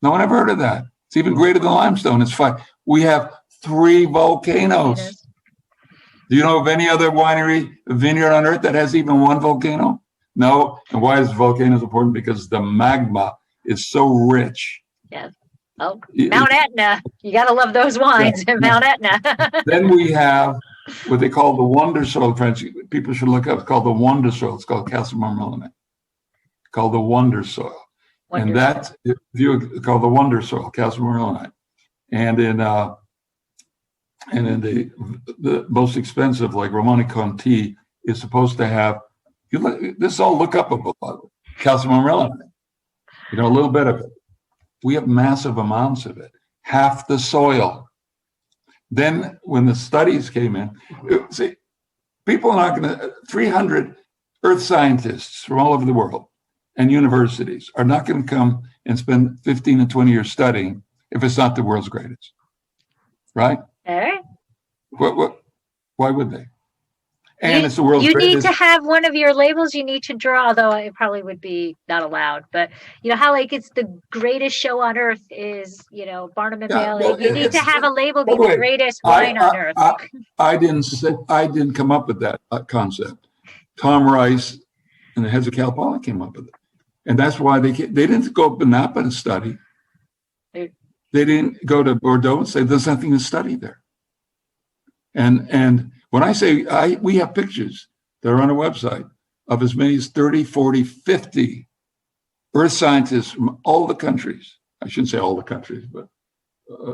No one ever heard of that. It's even greater than limestone. It's 5. We have 3 volcanoes. Do you know of any other vineyard on earth that has even 1 volcano? No. And why is volcanoes important? Because the magma is so rich. Yeah. Oh, Mount Etna. You got to love those wines at Mount Etna. Then we have what they call the wonder soil. French people should look up. It's called the wonder soil. It's called Castle Marmelonite. Called the wonder soil. And that's called the wonder soil, Castle Marmelonite. And in the most expensive, like Romani Conti, is supposed to have. This is all look upable, by the way. Calcium Marmelonite. A little bit of it. We have massive amounts of it. Half the soil. Then when the studies came in, see, people are not going to, 300 earth scientists from all over the world and universities are not going to come and spend 15 and 20 years studying if it's not the world's greatest. Right? All right. Why would they? And it's the world's greatest. You need to have one of your labels you need to draw, although it probably would be not allowed. But how it's the greatest show on earth is, Barnum and Bailey. Well, you need to have a label be the greatest wine on earth. I didn't come up with that concept. Tom Rice and the heads of Cal Poly came up with it. And that's why they didn't go up to Napa and study. They didn't go to Bordeaux and say there's nothing to study there. And when I say we have pictures that are on our website of as many as 30, 40, 50 earth scientists from all the countries. I shouldn't say all the countries, but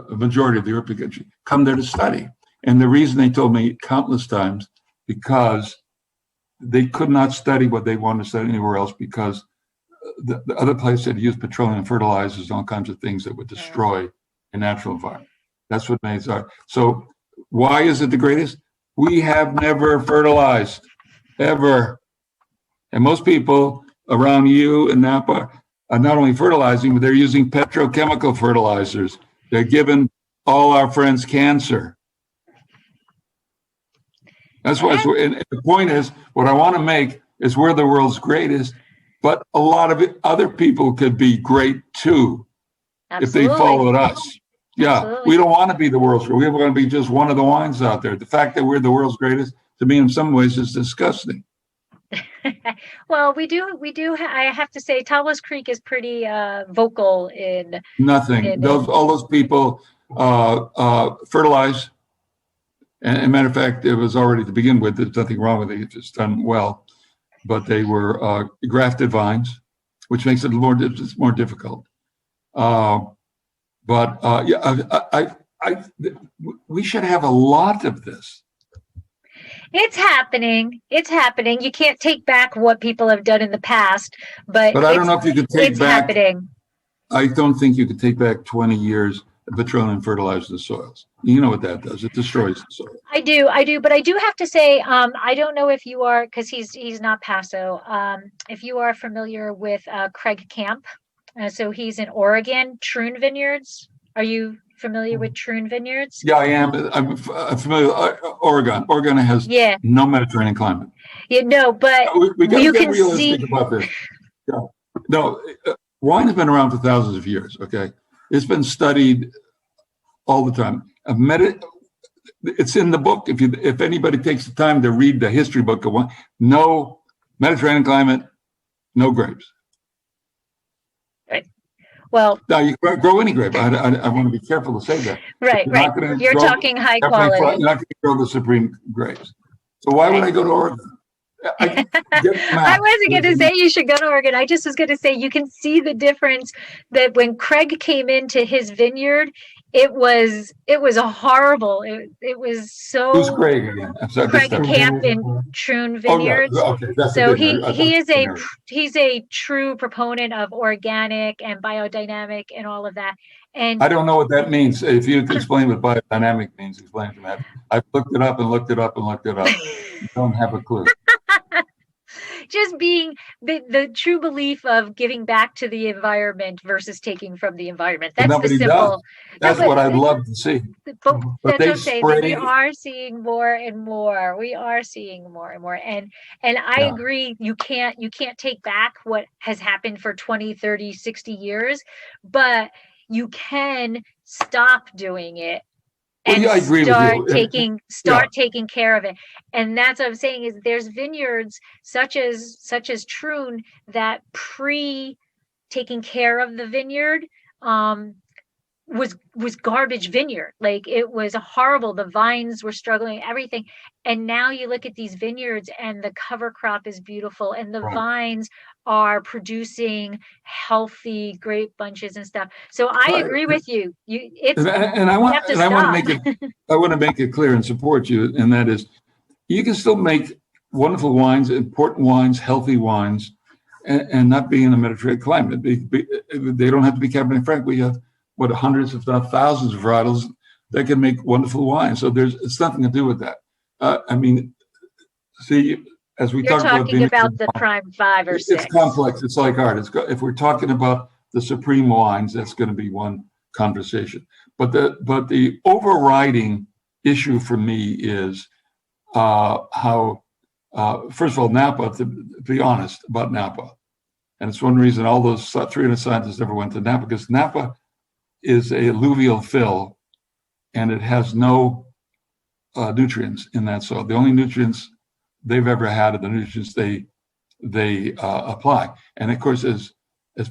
a majority of the European countries come there to study. And the reason they told me countless times, because they could not study what they wanted to study anywhere else, because the other place had used petroleum fertilizers and all kinds of things that would destroy a natural environment. That's what maize are. So why is it the greatest? We have never fertilized, ever. And most people around you in Napa are not only fertilizing, but they're using petrochemical fertilizers. They're giving all our friends cancer. That's why. And the point is, what I want to make is we're the world's greatest, but a lot of other people could be great too. Absolutely. If they followed us. Yeah, absolutely. We don't want to be the world's greatest. We want to be just one of the wines out there. The fact that we're the world's greatest, to me, in some ways, is disgusting. Well, we do. I have to say, Talbot's Creek is pretty vocal in nothing. All those people fertilize. And matter of fact, it was already to begin with. There's nothing wrong with it. It's just done well. But they were grafted vines, which makes it more difficult. We should have a lot of this. It's happening. It's happening. You can't take back what people have done in the past, but But I don't know if you could take it's back. happening. I don't think you could take back 20 years of petroleum fertilizer the soils. You know what that does? It destroys the soil. I do, but I do have to say, I don't know if you are, because he's not Paso. If you are familiar with Craig Camp, so he's in Oregon, Troon Vineyards. Are you familiar with Troon Vineyards? Yeah, I am. I'm familiar with Oregon. Oregon has no Mediterranean climate. Yeah, no, but We got to you get can realistic see. about this. Yeah. No, wine has been around for thousands of years. Okay, it's been studied all the time. It's in the book. If anybody takes the time to read the history book of wine, no Mediterranean climate, no grapes. Right. Well, Now you can grow any grape. I want to be careful to say that. right. You're talking high quality. You're not going to grow the supreme grapes. So why would I go to Oregon? I wasn't going to say you should go to Oregon. I just was going to say you can see the difference that when Craig came into his vineyard, it was a horrible. It was so. Who's Craig again? I'm sorry, Craig Camp in Troon Vineyards. Oh, yeah. Okay, that's so he's a true proponent of organic and biodynamic and all of that. And I don't know what that means. If you explain what biodynamic means, explain it to me. I've looked it up and looked it up and looked it up. I don't have a clue. Just being the true belief of giving back to the environment versus taking from the environment. That's the simple. Does. That's what I'd love to see. But that's okay. Spray... We are seeing more and more. We are seeing more and more. And I agree, you can't take back what has happened for 20, 30, 60 years, but you can stop doing it. And I agree with you. Start taking care of it. And that's what I'm saying is there's vineyards such as Troon that taking care of the vineyard was garbage vineyard. Like it was horrible. The vines were struggling, everything. And now you look at these vineyards and the cover crop is beautiful and the vines are producing healthy grape bunches and stuff. So I agree with you. I want to make it clear and support you. And that is, you can still make wonderful wines, important wines, healthy wines, and not be in a Mediterranean climate. They don't have to be Cabernet Franc. We have hundreds, if not thousands of varietals that can make wonderful wine. So it's nothing to do with that. As we You're talk talking about the prime 5 or 6. It's complex. It's like art. If we're talking about the supreme wines, that's going to be one conversation. But the overriding issue for me is how first of all, Napa. To be honest about Napa, and it's one reason all those 300 scientists never went to Napa, because Napa is a alluvial fill, and it has no nutrients in that soil. The only nutrients they've ever had are the nutrients they apply. And of course, as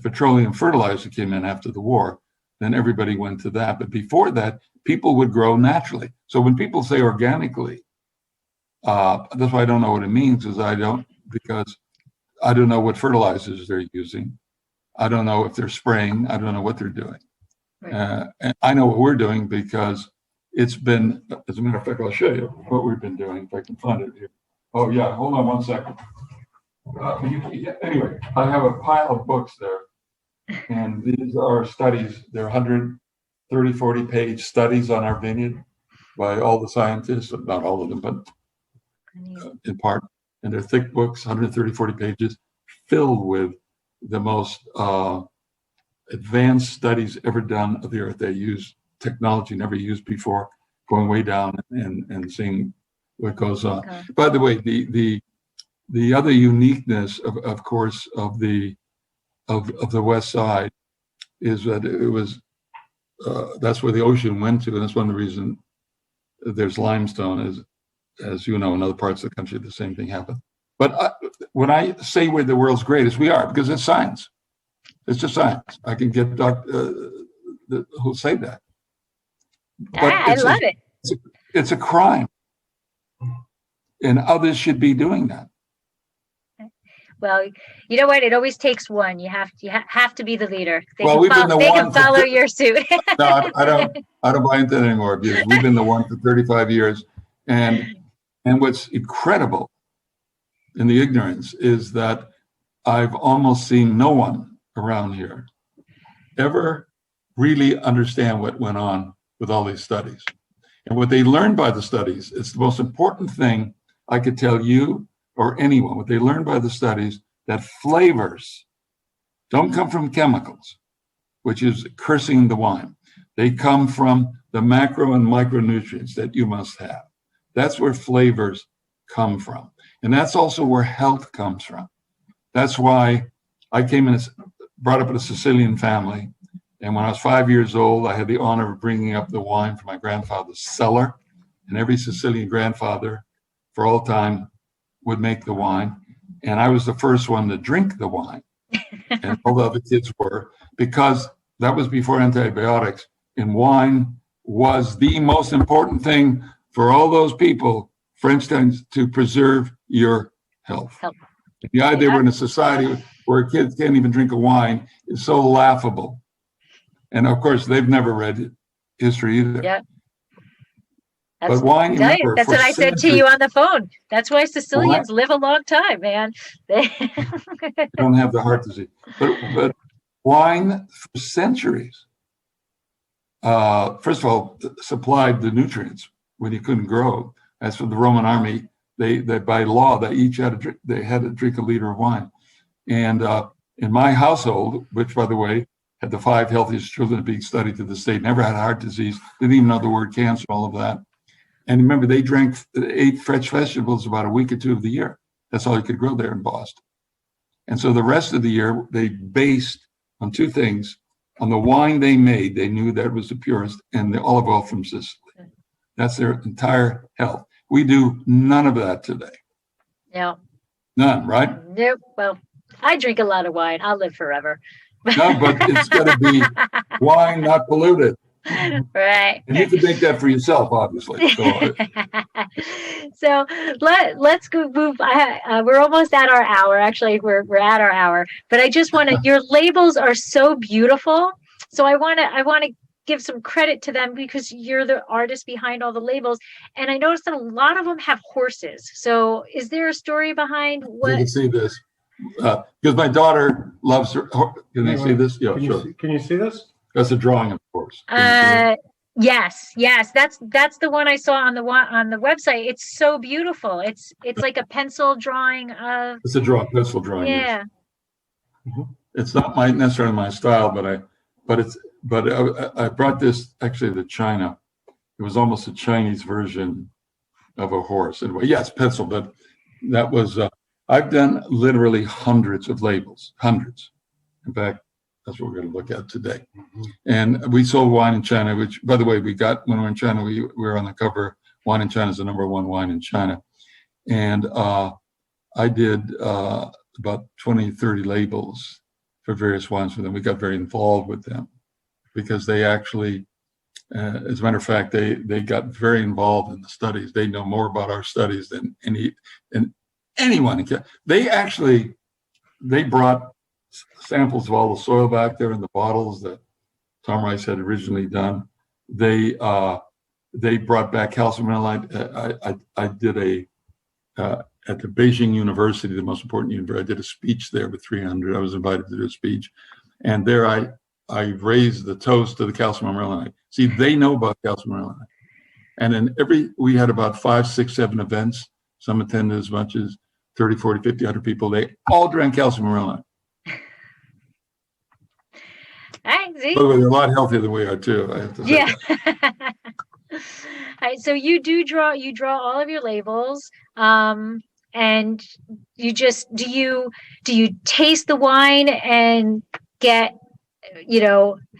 petroleum fertilizer came in after the war, then everybody went to that. But before that, people would grow naturally. So when people say organically, that's why I don't know what it means, because I don't know what fertilizers they're using. I don't know if they're spraying. I don't know what they're doing. Right. And I know what we're doing because it's been, as a matter of fact, I'll show you what we've been doing if I can find it here. Oh yeah, hold on 1 second. Anyway, I have a pile of books there, and these are studies. They're 130, 40 page studies on our vineyard by all the scientists, not all of them, but in part. And they're thick books, 130, 40 pages, filled with the most advanced studies ever done of the earth. They use technology never used before, going way down and seeing what goes on. Okay. By the way, the other uniqueness of course of the west side is that it was that's where the ocean went to, and that's one of the reasons there's limestone. As you know, in other parts of the country, the same thing happened. But when I say we're the world's greatest, we are, because it's science. It's just science. I can get who'll say that. But I love it. It's a crime, and others should be doing that. Well, you know what? It always takes one. You have to be the leader. They can follow your suit. No, I don't buy into that anymore, because we've been the one for 35 years, and And what's incredible in the ignorance is that I've almost seen no one around here ever really understand what went on with all these studies. And what they learned by the studies, it's the most important thing I could tell you or anyone. What they learned by the studies, that flavors don't come from chemicals, which is cursing the wine. They come from the macro and micronutrients that you must have. That's where flavors come from. And that's also where health comes from. That's why I came in, brought up in a Sicilian family. And when I was 5 years old, I had the honor of bringing up the wine from my grandfather's cellar. And every Sicilian grandfather for all time would make the wine. And I was the first one to drink the wine. And all the other kids were, because that was before antibiotics. And wine was the most important thing for all those people, French times, to preserve your health. The idea we're in a society where kids can't even drink a wine is so laughable. And of course, they've never read history either. Yeah. But wine, remember, that's what I said to you on the phone. That's why Sicilians live a long time, man. They don't have the heart disease. But wine for centuries, first of all, supplied the nutrients when you couldn't grow. As for the Roman army, they by law, they each had to drink a liter of wine. And in my household, which, by the way, had the 5 healthiest children being studied to this day, never had heart disease, didn't even know the word cancer, all of that. And remember, they ate fresh vegetables about a week or two of the year. That's all you could grow there in Boston. And so the rest of the year, they based on 2 things. On the wine they made, they knew that was the purest, and the olive oil from Sicily. That's their entire health. We do none of that today. No. None, right? Nope. Well, I drink a lot of wine. I'll live forever. No, but it's got to be wine, not polluted. Right. And you can make that for yourself, obviously. So let's go move. We're almost at our hour. Actually, we're at our hour. But I just want to. Your labels are so beautiful. So I want to give some credit to them because you're the artist behind all the labels. And I noticed that a lot of them have horses. So is there a story behind what? You can see this. Because my daughter loves her. Can they see this? Yeah, sure. Can you see this? That's a drawing, of course. Yes. That's the one I saw on the website. It's so beautiful. It's like a pencil drawing of. It's a pencil drawing. Yeah. Yes. It's not necessarily my style, but I brought this actually to China. It was almost a Chinese version of a horse. Anyway, yes, pencil, but that was. I've done literally hundreds of labels, hundreds. In fact, that's what we're going to look at today. And we sold wine in China, which, by the way, when we were in China, we were on the cover. Wine in China is the #1 wine in China. And I did about 20, 30 labels for various wines for them. We got very involved with them because they actually, as a matter of fact, they got very involved in the studies. They know more about our studies than anyone. They brought samples of all the soil back there in the bottles that Tom Rice had originally done. They brought back calcium mineralite. I did at the Beijing University, the most important university. I did a speech there with 300. I was invited to do a speech, and there I raised the toast to the calcium mineralite. See, they know about calcium mineralite, and then we had about 5, 6, 7 events. Some attended as much as 30, 40, 50, 100 people. They all drank calcium mineralite. I see. By the way, they're a lot healthier than we are too, I have to say. Yeah. All right, so you draw all of your labels, and you just do you taste the wine and get,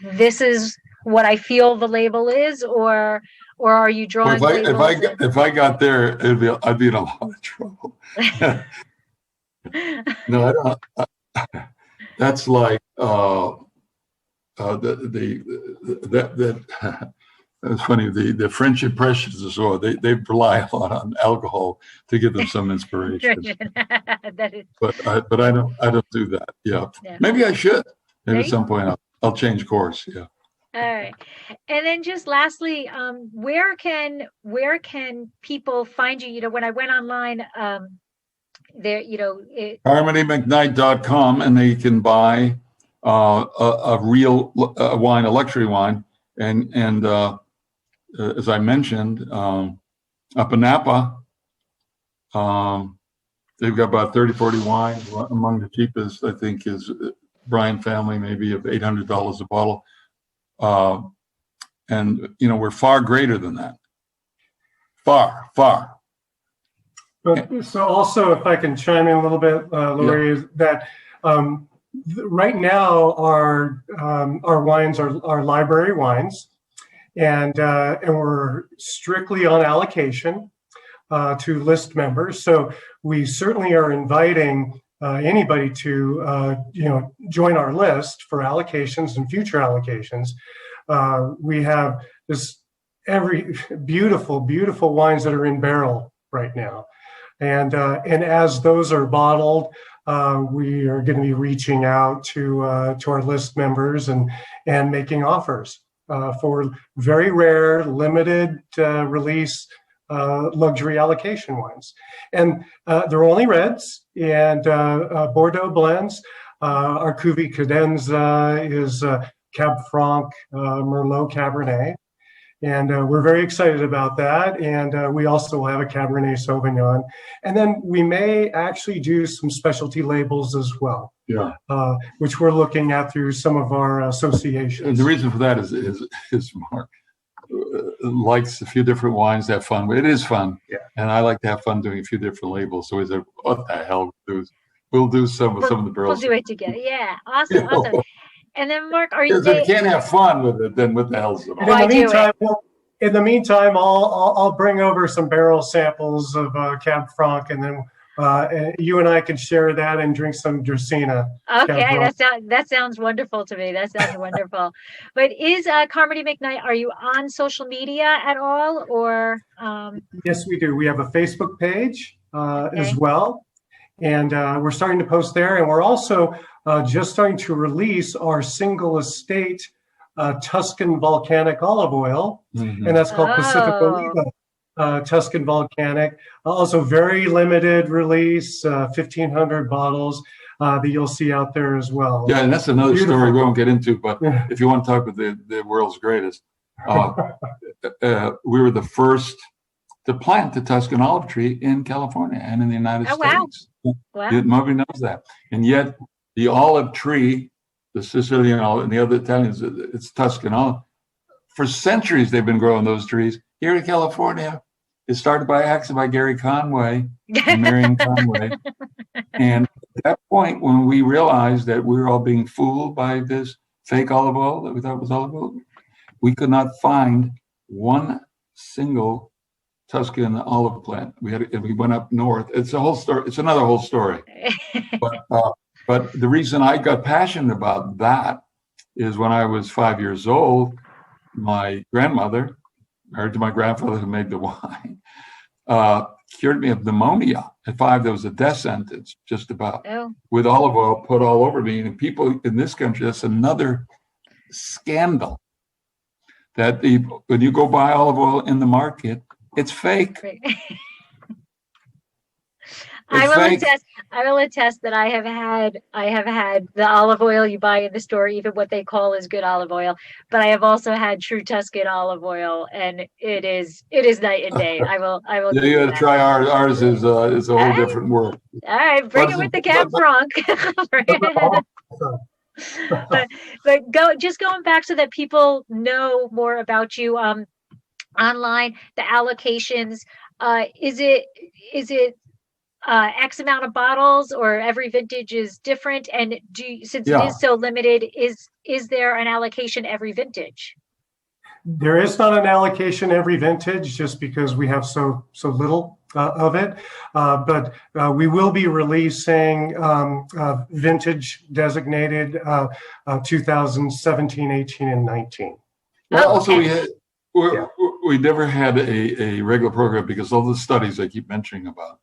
this is what I feel the label is, or are you drawing labels? If I got there, I'd be in a lot of trouble. No, I don't. That's like that's funny. The French impressionists as well. They rely a lot on alcohol to give them some inspiration. But I don't do that. Yeah. Maybe I should. Maybe at some point I'll change course. Yeah. All right. And then just lastly, where can people find you? You know, when I went online, there, CarmodyMcKnight.com, and they can buy a real wine, a luxury wine, and as I mentioned, up in Napa, they've got about 30, 40 wines. Among the cheapest, I think, is Bryan Family, maybe of $800 a bottle. And we're far greater than that. Far. But so also, if I can chime in a little bit, Lori, is that right now our wines are library wines, and we're strictly on allocation to list members. So we certainly are inviting anybody to join our list for allocations and future allocations. We have every beautiful wines that are in barrel right now. And as those are bottled, we are going to be reaching out to our list members and making offers for very rare, limited release luxury allocation wines. And they're only reds and Bordeaux blends. Our Cuvée Cadenza is Cab Franc, Merlot Cabernet. And we're very excited about that. And we also have a Cabernet Sauvignon. And then we may actually do some specialty labels as well, which we're looking at through some of our associations. And the reason for that is Mark likes a few different wines to have fun. It is fun. Yeah. And I like to have fun doing a few different labels. So we said, what the hell? We'll do some of the barrels. We'll do it together. Yeah. Awesome. Awesome. And then, Mark, are you? If you can't have fun with it, then what the hell's it all? In the meantime, I'll bring over some barrel samples of Cab Franc, and then you and I can share that and drink some Dracaena. Okay, that sounds wonderful to me. That sounds wonderful. But is Carmody McKnight? Are you on social media at all, or? Yes, we do. We have a Facebook page as well. And we're starting to post there. And we're also just starting to release our single estate Tuscan volcanic olive oil. Mm-hmm. And that's called Pacific Oliva Tuscan volcanic. Also very limited release, 1,500 bottles that you'll see out there as well. Yeah, and that's another story we won't get into. But if you want to talk about the world's greatest, we were the first to plant the Tuscan olive tree in California and in the United States. Wow. Nobody knows that. And yet the olive tree, the Sicilian olive and the other Italians, it's Tuscan olive. For centuries, they've been growing those trees. Here in California, it started by accident by Gary Conway and Marion Conway. And at that point, when we realized that we were all being fooled by this fake olive oil that we thought was olive oil, we could not find one single Tuscan olive plant. We went up north. It's a whole story. It's another whole story. But the reason I got passionate about that is when I was 5 years old, my grandmother, married to my grandfather who made the wine, cured me of pneumonia. At 5, there was a death sentence, just about, with olive oil put all over me. And people in this country, that's another scandal. That when you go buy olive oil in the market, it's fake. I will attest that I have had the olive oil you buy in the store, even what they call is good olive oil. But I have also had true Tuscan olive oil, and it is night and day. I will. Yeah, you got to try ours. Ours is a whole different world. All right, bring it with the Cab Franc. but going back so that people know more about you. Online, the allocations, is it X amount of bottles, or every vintage is different? And since it is so limited, is there an allocation every vintage? There is not an allocation every vintage, just because we have so little of it. But we will be releasing vintage designated 2017, 18, and 19. Also, we never had a regular program because all the studies I keep mentioning about,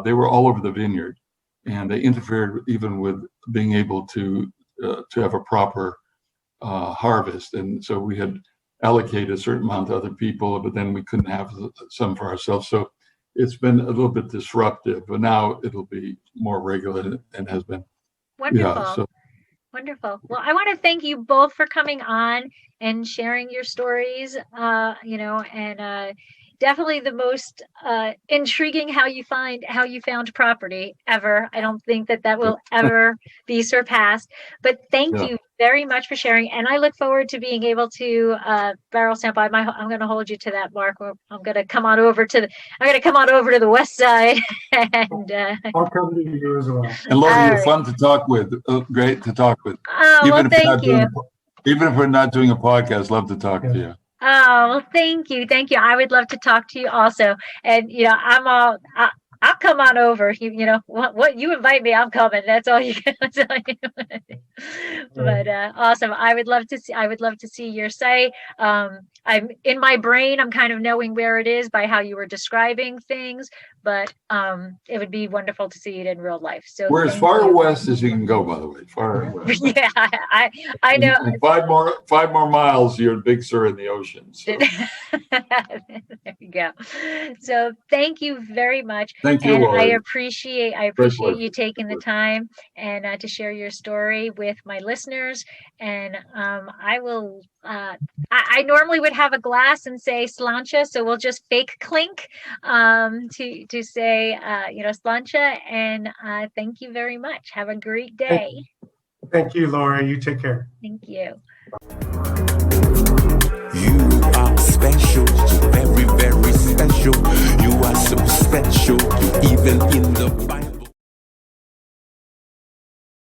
they were all over the vineyard, and they interfered even with being able to have a proper harvest, and so we had allocated a certain amount to other people, but then we couldn't have some for ourselves. So it's been a little bit disruptive, but now it'll be more regular and has been. Wonderful. Yeah, so. Wonderful. Well, I want to thank you both for coming on and sharing your stories, and definitely the most intriguing how you found property ever. I don't think that will ever be surpassed, but thank you very much for sharing. And I look forward to being able to barrel sample. I'm going to hold you to that, Mark. I'm going to come on over to the west side. And I'll come to you as well. And Laura, you're fun to talk with. Great to talk with. Oh, well, thank you. Even if we're not doing a podcast, love to talk to you. Oh, well, thank you. Thank you. I would love to talk to you also. And, I'll come on over. What you invite me, I'm coming. That's all you can tell you. But awesome. I would love to see your site. I'm in my brain. I'm kind of knowing where it is by how you were describing things, but it would be wonderful to see it in real life. So we're as far west as you can go, by the way. Far west. Yeah, I know. And 5 more miles, you're in Big Sur in the ocean. So. There you go. So thank you very much. Thank you, and Laura. I appreciate you taking the time and to share your story with my listeners. And I will. I normally would have a glass and say Sláinte, so we'll just fake clink to say Sláinte. And thank you very much. Have a great day. Thank you, Laura. You take care. Thank you. You are special.